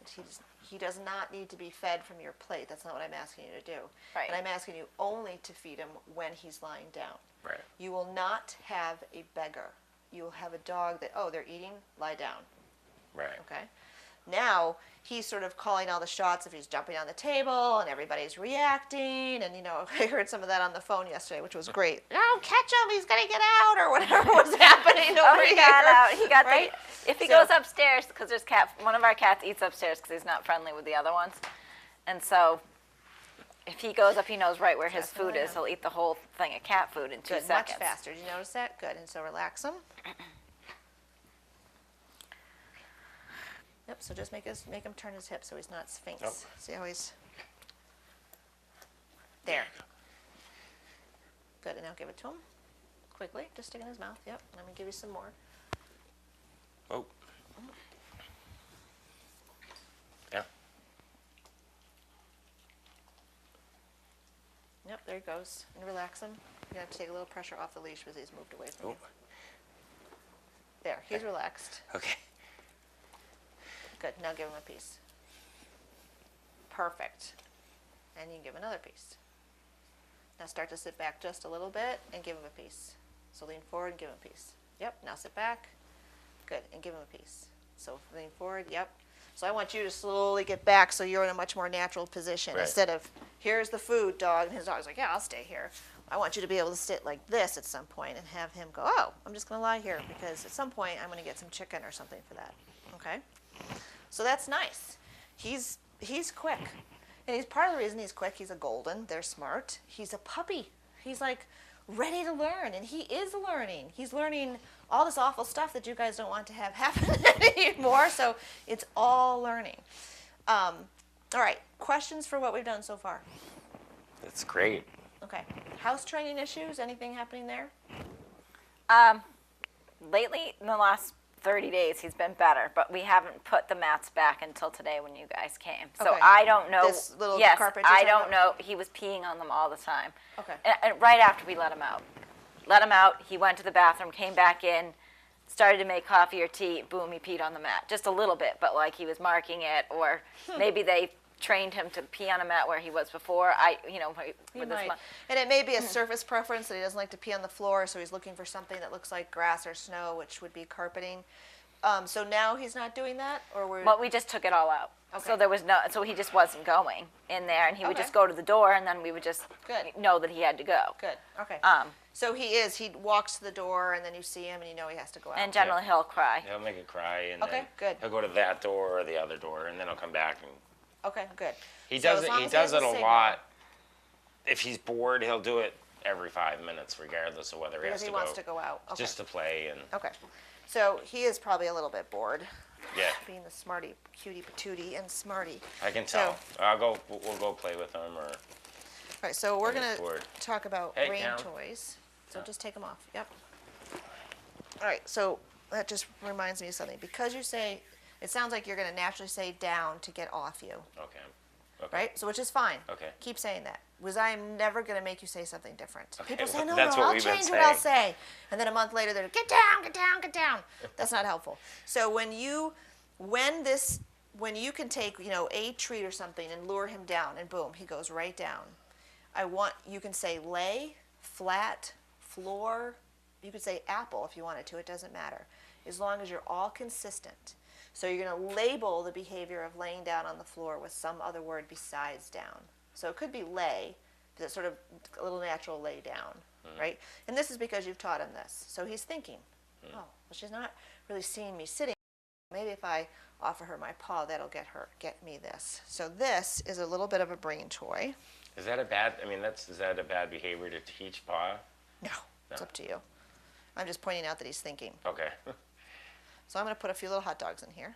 S1: He does not need to be fed from your plate. That's not what I'm asking you to do.
S3: Right.
S1: And I'm asking you only to feed him when he's lying down.
S4: Right.
S1: You will not have a beggar. You will have a dog that, oh, they're eating, lie down.
S4: Right.
S1: Okay. Now he's sort of calling all the shots if he's jumping on the table and everybody's reacting. And, I heard some of that on the phone yesterday, which was great. Oh, catch him. He's going to get out or whatever was happening over
S3: He
S1: here.
S3: got out. He got
S1: right?
S3: If he
S1: So-
S3: goes upstairs, because one of our cats eats upstairs because he's not friendly with the other ones, and so if he goes up, he knows right where his
S1: That's what
S3: food
S1: I
S3: is.
S1: know.
S3: He'll eat the whole thing of cat food in 2
S1: Good,
S3: seconds.
S1: much faster. Did you notice that? Good. And so relax him. Yep. So just make him turn his hips so he's not sphinx.
S4: Oh.
S1: See how he's there. Good. And now give it to him quickly. Just stick it in his mouth. Yep. Let me give you some more.
S4: Oh. Yeah.
S1: Yep. There he goes. And relax him. You have to take a little pressure off the leash because he's moved away from
S4: Oh.
S1: you. There. He's relaxed.
S4: Okay.
S1: Good. Now give him a piece. Perfect. And you can give another piece. Now start to sit back just a little bit and give him a piece. So lean forward and give him a piece. Yep. Now sit back. Good. And give him a piece. So lean forward. Yep. So I want you to slowly get back so you're in a much more natural position.
S4: Right.
S1: Instead of, here's the food, dog. And his dog's like, yeah, I'll stay here. I want you to be able to sit like this at some point and have him go, oh, I'm just going to lie here because at some point I'm going to get some chicken or something for that. Okay? So that's nice. He's quick. And he's part of the reason he's quick. He's a golden. They're smart. He's a puppy. He's like ready to learn, and he is learning. He's learning all this awful stuff that you guys don't want to have happen anymore. So it's all learning. All right. Questions for what we've done so far?
S4: That's great.
S1: Okay. House training issues? Anything happening there?
S3: Lately, in the last 30 days, he's been better, but we haven't put the mats back until today when you guys came. So
S1: Okay.
S3: I don't know.
S1: This little
S3: yes,
S1: carpet you're
S3: I
S1: talking
S3: don't
S1: about?
S3: know. He was peeing on them all the time.
S1: Okay.
S3: And right after we let him out. Let him out. He went to the bathroom, came back in, started to make coffee or tea. Boom, he peed on the mat. Just a little bit, but like he was marking it, or maybe they trained him to pee on a mat where he was before.
S1: He
S3: With this
S1: might. And it may be a surface preference that he doesn't like to pee on the floor, so he's looking for something that looks like grass or snow, which would be carpeting. So now he's not doing that, or we're
S3: Well, we just took it all out.
S1: Okay.
S3: So there was no. So he just wasn't going in there, and he would
S1: Okay.
S3: just go to the door, and then we would just
S1: Good.
S3: know that he had to go.
S1: good. Okay.
S3: Um,
S1: So he walks to the door, and then you see him, and you know he has to go out.
S3: and generally he'll cry.
S4: He'll make it cry, and
S1: Okay,
S4: then
S1: good.
S4: he'll go to that door or the other door, and then he'll come back. And
S1: Okay, good.
S4: he
S1: So
S4: does
S1: as
S4: it.
S1: long
S4: He
S1: as
S4: does it
S1: doesn't
S4: a
S1: say
S4: lot. If he's bored, he'll do it every 5 minutes, regardless of whether
S1: Because he wants to go out. Okay.
S4: Just to play and
S1: Okay. So he is probably a little bit bored,
S4: yeah.
S1: being the smarty, cutie patootie and smarty.
S4: I can
S1: So-
S4: tell. We'll go play with him or.
S1: All right, so we're
S4: When
S1: going
S4: he's
S1: to
S4: bored.
S1: talk about
S4: Hey,
S1: brain
S4: down.
S1: toys. So just take them off. Yep. All right, so that just reminds me of something. Because you say, it sounds like you're going to naturally say down to get off you,
S4: Okay. Okay.
S1: right? So which is fine.
S4: Okay.
S1: Keep saying that. Because I'm never going to make you say something different.
S4: Okay,
S1: People say,
S4: well,
S1: no,
S4: that's
S1: no,
S4: what
S1: I'll
S4: we've been
S1: change what I'll
S4: saying.
S1: say. And then a month later, they're, get down, get down, get down. That's not helpful. So when you can take, a treat or something and lure him down, and boom, he goes right down. You can say lay, flat, floor. You could say apple if you wanted to. It doesn't matter, as long as you're all consistent. So you're going to label the behavior of laying down on the floor with some other word besides down. So it could be lay, because it's sort of a little natural lay down, right? And this is because you've taught him this. So he's thinking, oh, well, she's not really seeing me sitting. Maybe if I offer her my paw, that'll get me this. So this is a little bit of a brain toy.
S4: Is that a bad? I mean, is that a bad behavior to teach paw?
S1: No, it's up to you. I'm just pointing out that he's thinking.
S4: Okay.
S1: So I'm going to put a few little hot dogs in here.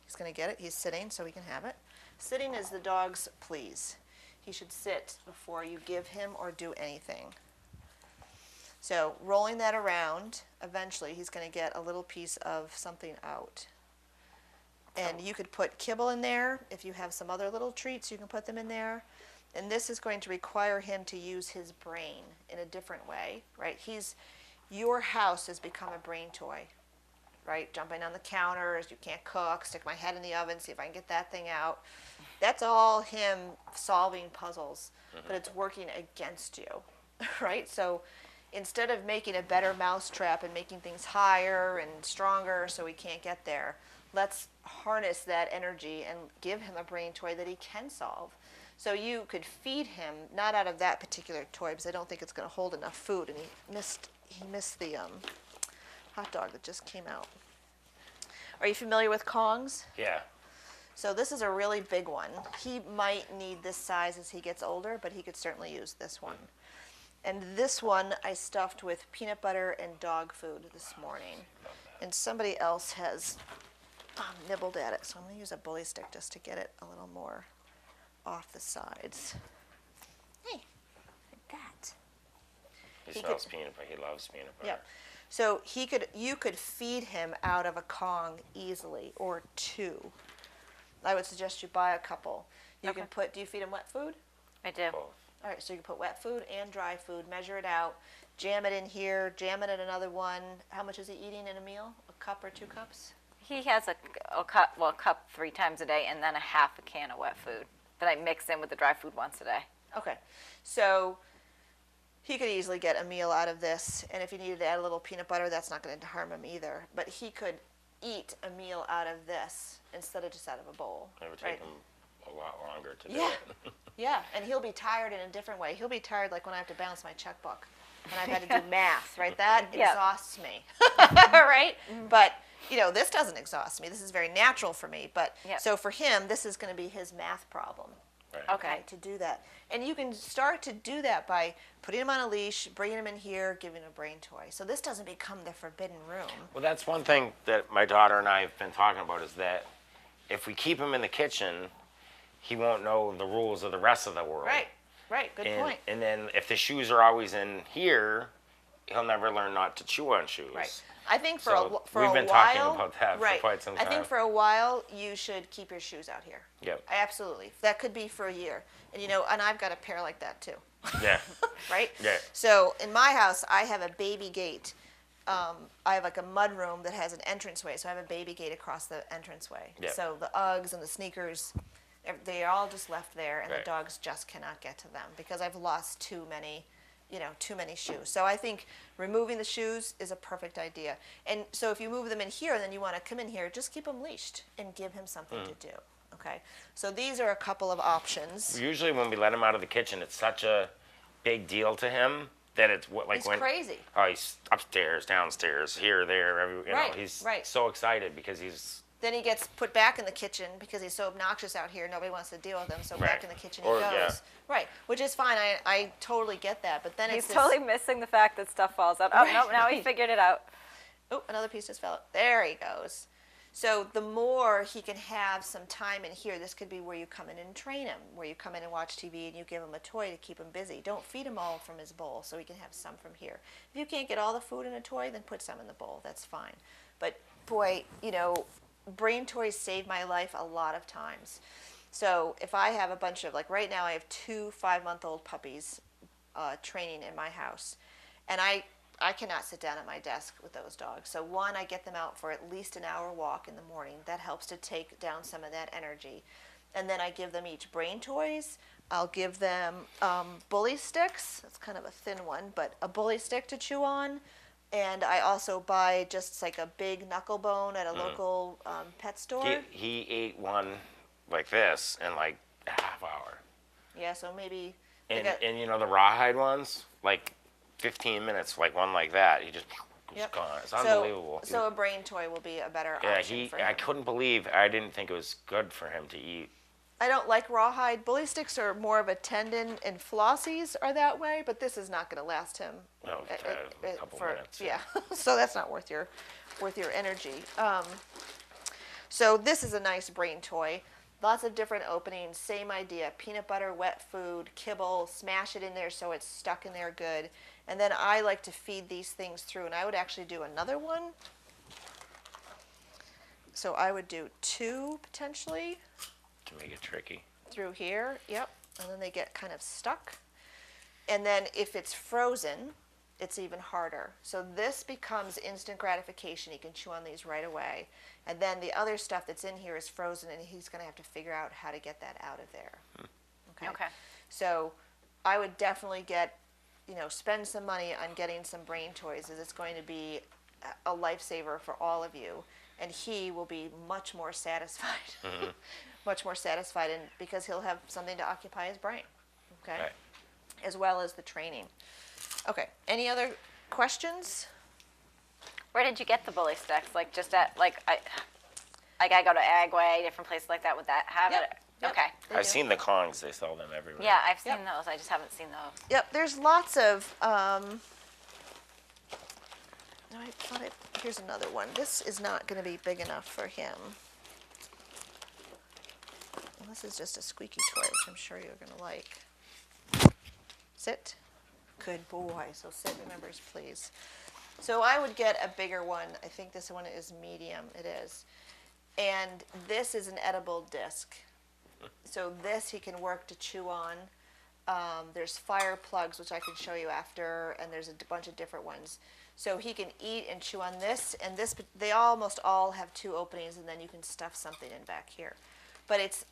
S1: He's going to get it. He's sitting, so he can have it. Sitting is the dog's please. He should sit before you give him or do anything. So rolling that around, eventually he's going to get a little piece of something out. And you could put kibble in there. If you have some other little treats, you can put them in there. And this is going to require him to use his brain in a different way, right? Your house has become a brain toy, right? Jumping on the counters, you can't cook, stick my head in the oven, see if I can get that thing out. That's all him solving puzzles, but it's working against you, right? So instead of making a better mousetrap and making things higher and stronger so he can't get there, let's harness that energy and give him a brain toy that he can solve. So you could feed him, not out of that particular toy, because I don't think it's going to hold enough food, and he missed the hot dog that just came out. Are you familiar with Kongs?
S4: Yeah.
S1: So this is a really big one. He might need this size as he gets older, but he could certainly use this one. And this one I stuffed with peanut butter and dog food this morning. And somebody else has nibbled at it, so I'm going to use a bully stick just to get it a little more off the sides. Hey, like that.
S4: He smells peanut butter. He loves peanut butter.
S1: Yep. So you could feed him out of a Kong easily, or two. I would suggest you buy a couple. You can put, do you feed him wet food?
S3: I do.
S4: Both.
S1: All right, so you can put wet food and dry food, measure it out, jam it in here, jam it in another one. How much is he eating in a meal? A cup or 2 cups?
S3: He has a cup 3 times a day, and then a half a can of wet food that I mix in with the dry food once a day.
S1: Okay, so he could easily get a meal out of this, and if he needed to add a little peanut butter, that's not going to harm him either. But he could eat a meal out of this instead of just out of a bowl.
S4: It would
S1: right?
S4: take him a lot longer to do
S1: Yeah.
S4: it.
S1: Yeah, and he'll be tired in a different way. He'll be tired like when I have to balance my checkbook and I've had to do math, right? That
S3: Yeah.
S1: exhausts me, right? But, this doesn't exhaust me. This is very natural for me. But
S3: Yep.
S1: so for him, this is going to be his math problem.
S4: Right.
S3: Okay.
S1: To do that. And you can start to do that by putting him on a leash, bringing him in here, giving him a brain toy. So this doesn't become the forbidden room.
S4: Well, that's one thing that my daughter and I have been talking about is that if we keep him in the kitchen, he won't know the rules of the rest of the world.
S1: Right, good
S4: and,
S1: point.
S4: And then if the shoes are always in here, he'll never learn not to chew on shoes.
S1: Right. I think for
S4: So
S1: a
S4: we've
S1: while,
S4: been talking about that for
S1: right.
S4: quite some
S1: I think
S4: time.
S1: for a while you should keep your shoes out here.
S4: Yep.
S1: Absolutely. That could be for a year. And and I've got a pair like that too.
S4: Yeah.
S1: Right?
S4: Yeah.
S1: So in my house, I have a baby gate. I have like a mud room that has an entranceway, so I have a baby gate across the entranceway.
S4: Yep.
S1: So the Uggs and the sneakers, they're all just left there, and
S4: Right.
S1: the dogs just cannot get to them because I've lost too many shoes. So I think removing the shoes is a perfect idea. And so if you move them in here and then you want to come in here, just keep him leashed and give him something to do. Okay? So these are a couple of options.
S4: Usually when we let him out of the kitchen, it's such a big deal to him that it's
S1: He's crazy.
S4: Oh, he's upstairs, downstairs, here, there,
S1: Right,
S4: he's
S1: right.
S4: so excited because he's
S1: Then he gets put back in the kitchen because he's so obnoxious out here. Nobody wants to deal with him. So back
S4: Right.
S1: in the kitchen
S4: Or-
S1: he goes.
S4: yeah.
S1: Right, which is fine. I totally get that. But then
S3: He's
S1: it's this,
S3: totally missing the fact that stuff falls out. Oh, no, now he figured it out.
S1: oh, another piece just fell out. There he goes. So the more he can have some time in here, this could be where you come in and train him, where you come in and watch TV and you give him a toy to keep him busy. Don't feed him all from his bowl so he can have some from here. If you can't get all the food in a toy, then put some in the bowl. That's fine. But boy, you know, brain toys save my life a lot of times. So if I have a bunch of, like right now I have 2 5-month-old puppies training in my house. And I cannot sit down at my desk with those dogs. So one, I get them out for at least an hour walk in the morning. That helps to take down some of that energy. And then I give them each brain toys. I'll give them bully sticks. That's kind of a thin one, but a bully stick to chew on. And I also buy just like a big knuckle bone at a local pet store.
S4: He ate one like this in like a half hour.
S1: Yeah, so maybe.
S4: And you know the rawhide ones, like 15 minutes, like one like that. He just was
S1: Yep.
S4: gone. It's unbelievable.
S1: So a brain toy will be a better
S4: yeah,
S1: option for him.
S4: I couldn't believe. I didn't think it was good for him to eat.
S1: I don't like rawhide. Bully sticks are more of a tendon, and flossies are that way, but this is not going to last him.
S4: No, a couple minutes.
S1: Yeah, so that's not worth your energy. So this is a nice brain toy. Lots of different openings, same idea. Peanut butter, wet food, kibble, smash it in there so it's stuck in there good. And then I like to feed these things through, and I would actually do another one. So I would do 2 potentially.
S4: To make it tricky.
S1: Through here, yep, and then they get kind of stuck. And then if it's frozen, it's even harder. So this becomes instant gratification. He can chew on these right away. And then the other stuff that's in here is frozen, and he's going to have to figure out how to get that out of there.
S3: Okay.
S1: So I would definitely spend some money on getting some brain toys, as it's going to be a lifesaver for all of you. And he will be much more satisfied. Much more satisfied, and because he'll have something to occupy his brain, okay,
S4: Right.
S1: as well as the training. Okay, any other questions?
S3: Where did you get the bully sticks? Like just at I go to Agway, different places like that. Would that have
S1: Yep,
S3: it?
S1: yep.
S3: Okay.
S1: They
S4: I've
S1: do.
S4: seen the Kongs. They sell them everywhere.
S3: Yeah, I've seen
S1: Yep.
S3: those. I just haven't seen those.
S1: Yep, there's lots of. Here's another one. This is not going to be big enough for him. Well, this is just a squeaky toy, which I'm sure you're going to like. Sit. Good boy. So sit, remembers, please. So I would get a bigger one. I think this one is medium. It is. And this is an edible disc. So this he can work to chew on. There's fire plugs, which I can show you after, and there's a bunch of different ones. So he can eat and chew on this, and this. They almost all have 2 openings, and then you can stuff something in back here. But it's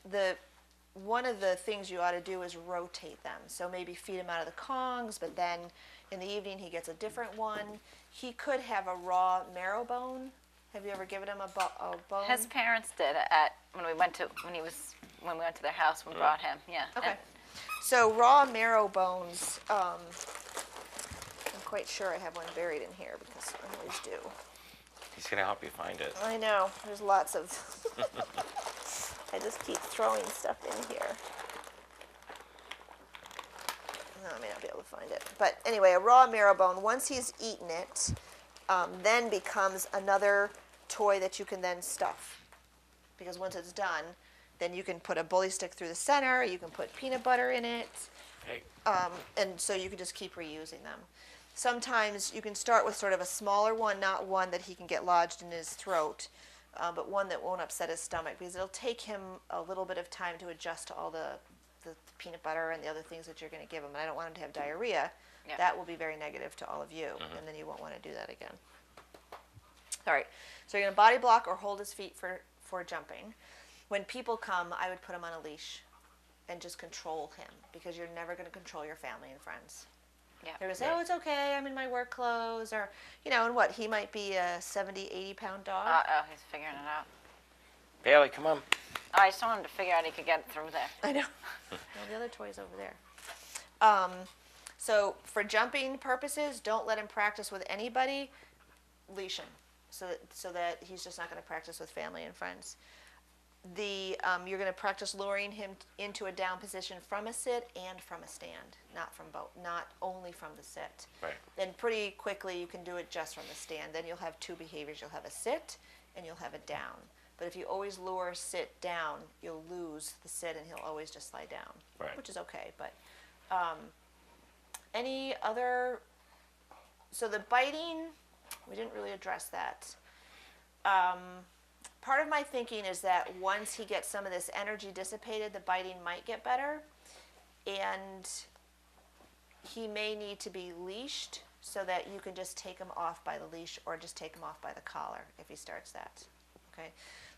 S1: one of the things you ought to do is rotate them. So maybe feed him out of the Kongs, but then in the evening he gets a different one. He could have a raw marrow bone. Have you ever given him a bone?
S3: His parents did when we went to their house. We brought him. Yeah.
S1: Okay.
S3: And
S1: So raw marrow bones, I'm quite sure I have one buried in here because I always do.
S4: He's gonna help you find it.
S1: I know, there's lots of, I just keep throwing stuff in here. No, I may not be able to find it. But anyway, a raw marrow bone, once he's eaten it, then becomes another toy that you can then stuff. Because once it's done, then you can put a bully stick through the center, you can put peanut butter in it,
S4: Hey,
S1: and so you can just keep reusing them. Sometimes you can start with sort of a smaller one, not one that he can get lodged in his throat, but one that won't upset his stomach, because it'll take him a little bit of time to adjust to all the peanut butter and the other things that you're going to give him. And I don't want him to have diarrhea.
S3: Yeah.
S1: That will be very negative to all of you, and then you won't want to do that again. All right, so you're going to body block or hold his feet for jumping. When people come, I would put him on a leash and just control him, because you're never going to control your family and friends.
S3: Yeah.
S1: They're going to say, oh, it's okay, I'm in my work clothes, or, and what, he might be a 70, 80-pound dog.
S3: He's figuring it out.
S4: Bailey, come on.
S3: Oh, I just wanted to figure out he could get through there.
S1: I know. Well, the other toy's over there. So for jumping purposes, don't let him practice with anybody. Leash him. so that he's just not going to practice with family and friends. You're going to practice luring him into a down position from a sit and from a stand, not from both, not only from the sit.
S4: Right.
S1: Then pretty quickly you can do it just from the stand. Then you'll have two behaviors. You'll have a sit and you'll have a down. But if you always lure sit down, you'll lose the sit and he'll always just lie down,
S4: Right.
S1: which is okay. But any other? So the biting, we didn't really address that. Part of my thinking is that once he gets some of this energy dissipated, the biting might get better, and he may need to be leashed so that you can just take him off by the leash or just take him off by the collar if he starts that. Okay.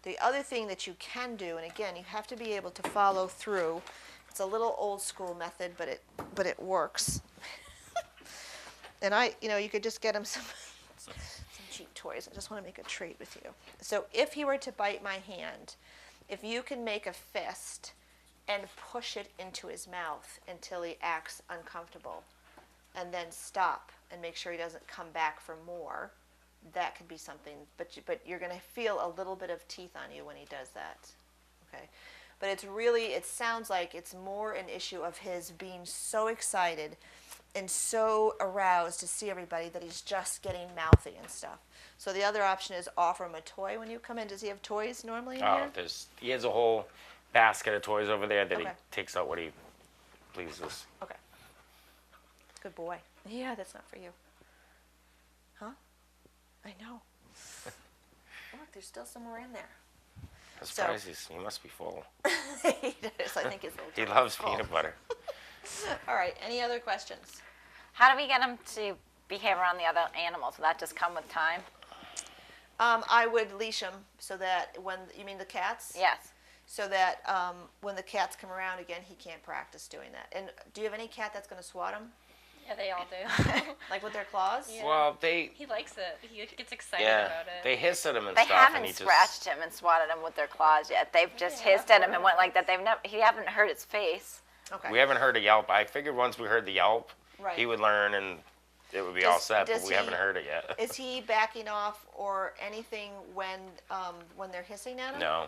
S1: The other thing that you can do, and again, you have to be able to follow through. It's a little old school method, but it works. And you could just get him some cheap toys. I just want to make a trade with you. So if he were to bite my hand, if you can make a fist and push it into his mouth until he acts uncomfortable, and then stop and make sure he doesn't come back for more, that could be something. But you're going to feel a little bit of teeth on you when he does that. Okay. But it sounds like it's more an issue of his being so excited and so aroused to see everybody that he's just getting mouthy and stuff. So the other option is offer him a toy when you come in. Does he have toys normally in here?
S4: He has a whole basket of toys over there that he
S1: Okay.
S4: takes out what he pleases.
S1: Okay. Good boy. Yeah, that's not for you. Huh? I know. Look, there's still some more in there.
S4: I'm surprised he must be full.
S1: He does. I think his little
S4: He
S1: tummy
S4: loves
S1: is full.
S4: peanut butter.
S1: All right. Any other questions?
S3: How do we get him to behave around the other animals? Will that just come with time?
S1: I would leash him so that you mean the cats?
S3: Yes.
S1: So that when the cats come around again, he can't practice doing that. And do you have any cat that's going to swat him?
S5: Yeah, they all do.
S1: Like with their claws?
S5: Yeah.
S4: Well,
S5: He likes it. He gets excited
S4: yeah,
S5: about it.
S4: they hiss at him and
S3: They
S4: stuff, and
S3: haven't
S4: he just
S3: scratched him and swatted him with their claws yet. They've just hissed at him and went like that. He haven't hurt his face.
S1: Okay.
S4: We haven't heard a yelp. I figured once we heard the yelp,
S1: Right.
S4: he would learn and it would be all set. But
S1: does
S4: we haven't heard it yet.
S1: Is he backing off or anything when they're hissing at him?
S4: No.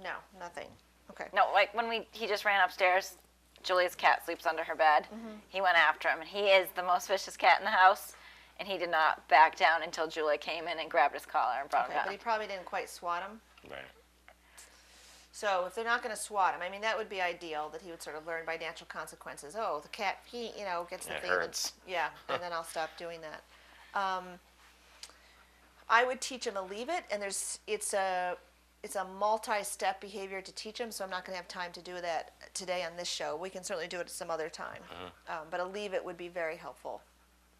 S1: No, nothing. Okay.
S3: No, like when he just ran upstairs. Julia's cat sleeps under her bed.
S1: Mm-hmm.
S3: He went after him, and he is the most vicious cat in the house. And he did not back down until Julia came in and grabbed his collar and brought
S1: Okay,
S3: him
S1: but
S3: down.
S1: he probably didn't quite swat him.
S4: Right.
S1: So if they're not going to swat him, I mean, that would be ideal that he would sort of learn by natural consequences. Oh, the cat, he, gets the
S4: It
S1: thing.
S4: hurts.
S1: Yeah, and then I'll stop doing that. I would teach him to leave it, and it's a multi-step behavior to teach him, so I'm not going to have time to do that today on this show. We can certainly do it some other time. But a leave it would be very helpful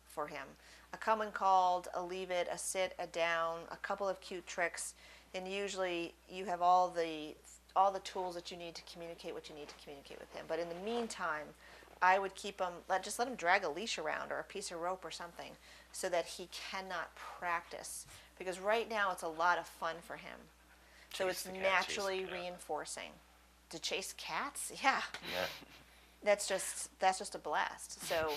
S1: for him. A come and called, a leave it, a sit, a down, a couple of cute tricks, and usually you have all the tools that you need to communicate what you need to communicate with him. But in the meantime, I would keep him, just let him drag a leash around or a piece of rope or something so that he cannot practice. Because right now it's a lot of fun for him. So
S4: Chase
S1: it's
S4: the cat,
S1: naturally
S4: chase the cat.
S1: reinforcing. To chase cats? Yeah.
S4: Yeah.
S1: That's just a blast. So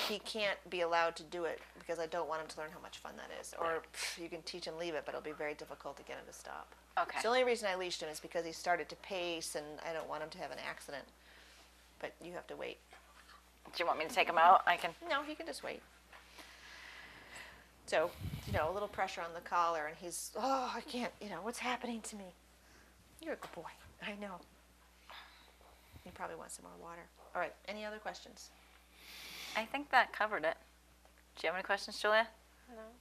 S1: he can't be allowed to do it because I don't want him to learn how much fun that is. Or you can teach him leave it, but it'll be very difficult to get him to stop.
S3: Okay.
S1: So the only reason I leashed him is because he started to pace, and I don't want him to have an accident. But you have to wait.
S3: Do you want me to take him out? I can.
S1: No, he can just wait. So, a little pressure on the collar, and he's, oh, I can't, what's happening to me? You're a good boy. I know. You probably want some more water. All right, any other questions?
S3: I think that covered it. Do you have any questions, Julia?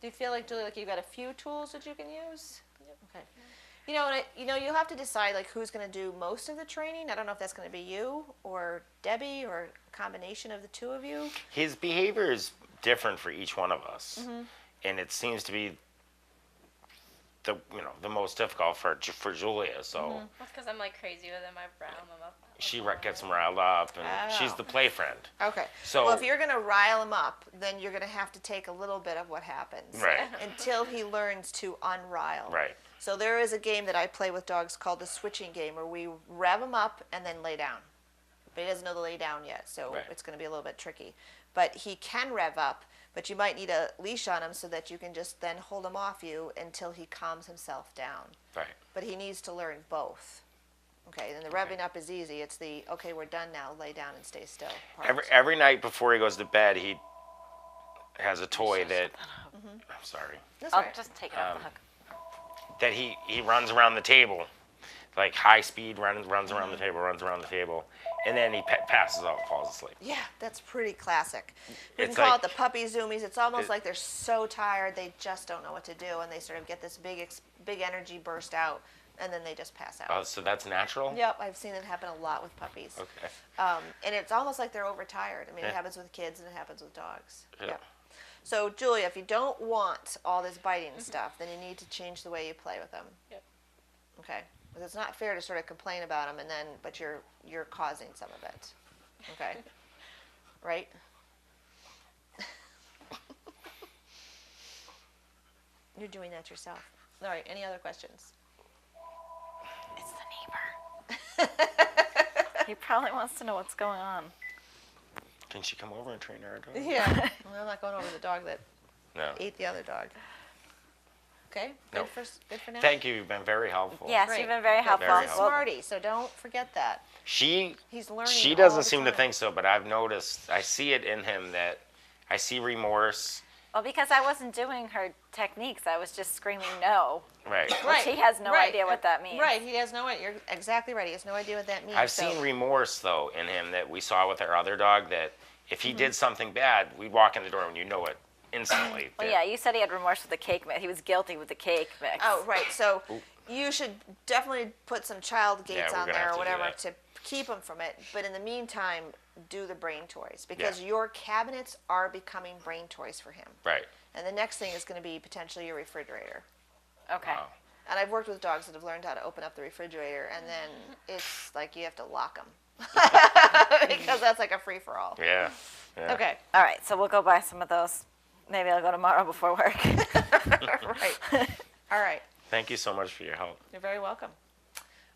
S1: Do you feel like, Julie, like you've got a few tools that you can use? Yep. Okay. You'll have to decide like who's going to do most of the training. I don't know if that's going to be you or Debbie or a combination of the two of you.
S4: His behavior is different for each one of us, and it seems to be the most difficult for Julia. So
S5: That's because I'm like crazy with him. I rile him up.
S4: she gets him riled up, and she's the play friend.
S1: Okay.
S4: So-
S1: well, if you're going to rile him up, then you're going to have to take a little bit of what happens.
S4: Right.
S1: Until he learns to unrile.
S4: Right.
S1: So there is a game that I play with dogs called the switching game, where we rev him up and then lay down. But he doesn't know to lay down yet, so
S4: Right.
S1: it's going to be a little bit tricky. But he can rev up, But you might need a leash on him so that you can just then hold him off you until he calms himself down.
S4: Right.
S1: But he needs to learn both. Okay, then the revving up is easy. It's the, okay, we're done now, lay down and stay still part.
S4: Every night before he goes to bed, he has a toy that, I'm sorry,
S1: That's
S3: I'll
S1: right.
S3: just take it off the hook.
S4: that he runs around the table, like high speed, runs around the table, and then he passes out, falls asleep.
S1: Yeah, that's pretty classic. We
S4: It's
S1: can call
S4: like-
S1: it the puppy zoomies. It's almost like they're so tired they just don't know what to do, and they sort of get this big energy burst out, and then they just pass out.
S4: Oh, so that's natural?
S1: Yep, I've seen it happen a lot with puppies.
S4: Okay.
S1: And it's almost like they're overtired. I mean, it
S4: Yeah.
S1: happens with kids and it happens with dogs.
S4: Yeah.
S1: Yep. So, Julia, if you don't want all this biting stuff, then you need to change the way you play with them.
S5: Yep.
S1: Okay? Because it's not fair to sort of complain about them but you're causing some of it. Okay? Right? You're doing that yourself. All right, any other questions?
S3: It's the neighbor. He probably wants to know what's going on.
S4: Can she come over and train our dog?
S1: Yeah. Well, I'm not going over the dog that
S4: No.
S1: ate the other dog. Okay?
S4: No.
S1: Good for now?
S4: Thank you. You've been very helpful.
S3: Yes,
S1: Great.
S3: you've been very
S1: Good.
S3: helpful.
S4: Very
S1: He's a
S4: helpful.
S1: smarty, so don't forget that.
S4: She
S1: He's learning all
S4: doesn't
S1: the
S4: seem to
S1: time.
S4: think so, but I've noticed, I see it in him that I see remorse.
S3: Well, because I wasn't doing her techniques, I was just screaming no.
S4: Right.
S3: Which he has no idea what that means.
S1: Right, he has no idea. You're exactly right. He has no idea what that means.
S4: I've
S1: so-
S4: seen remorse, though, in him that we saw with our other dog, that if he
S1: Mm-hmm.
S4: did something bad, we'd walk in the door and you know it instantly.
S3: Well,
S4: that-
S3: yeah, you said he had remorse with the cake mix. He was guilty with the cake mix.
S1: Oh, right. So you should definitely put some child gates
S4: we're
S1: on
S4: gonna
S1: there
S4: have
S1: or
S4: to do
S1: whatever
S4: that.
S1: to keep them from it. But in the meantime, do the brain toys because
S4: Yeah.
S1: your cabinets are becoming brain toys for him.
S4: Right.
S1: And the next thing is going to be potentially your refrigerator.
S3: Okay.
S4: Wow.
S1: And I've worked with dogs that have learned how to open up the refrigerator, and then it's like you have to lock them because that's like a free for all.
S4: Yeah. Yeah.
S1: Okay.
S3: All right, so we'll go buy some of those. Maybe I'll go tomorrow before work.
S1: Right. All right.
S4: Thank you so much for your help.
S1: You're very welcome.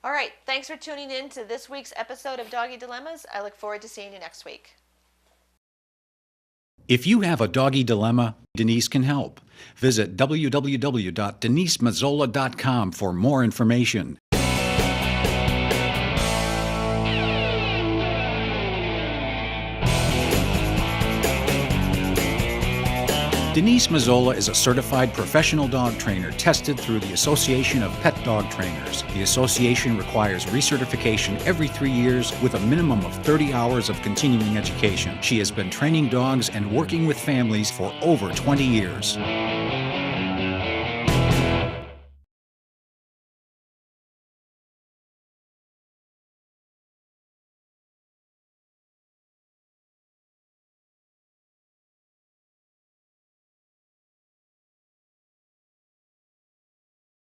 S1: All right. Thanks for tuning in to this week's episode of Doggy Dilemmas. I look forward to seeing you next week.
S2: If you have a doggy dilemma, Denise can help. Visit www.denisemazzola.com for more information. Denise Mazzola is a certified professional dog trainer tested through the Association of Pet Dog Trainers. The association requires recertification every 3 years with a minimum of 30 hours of continuing education. She has been training dogs and working with families for over 20 years.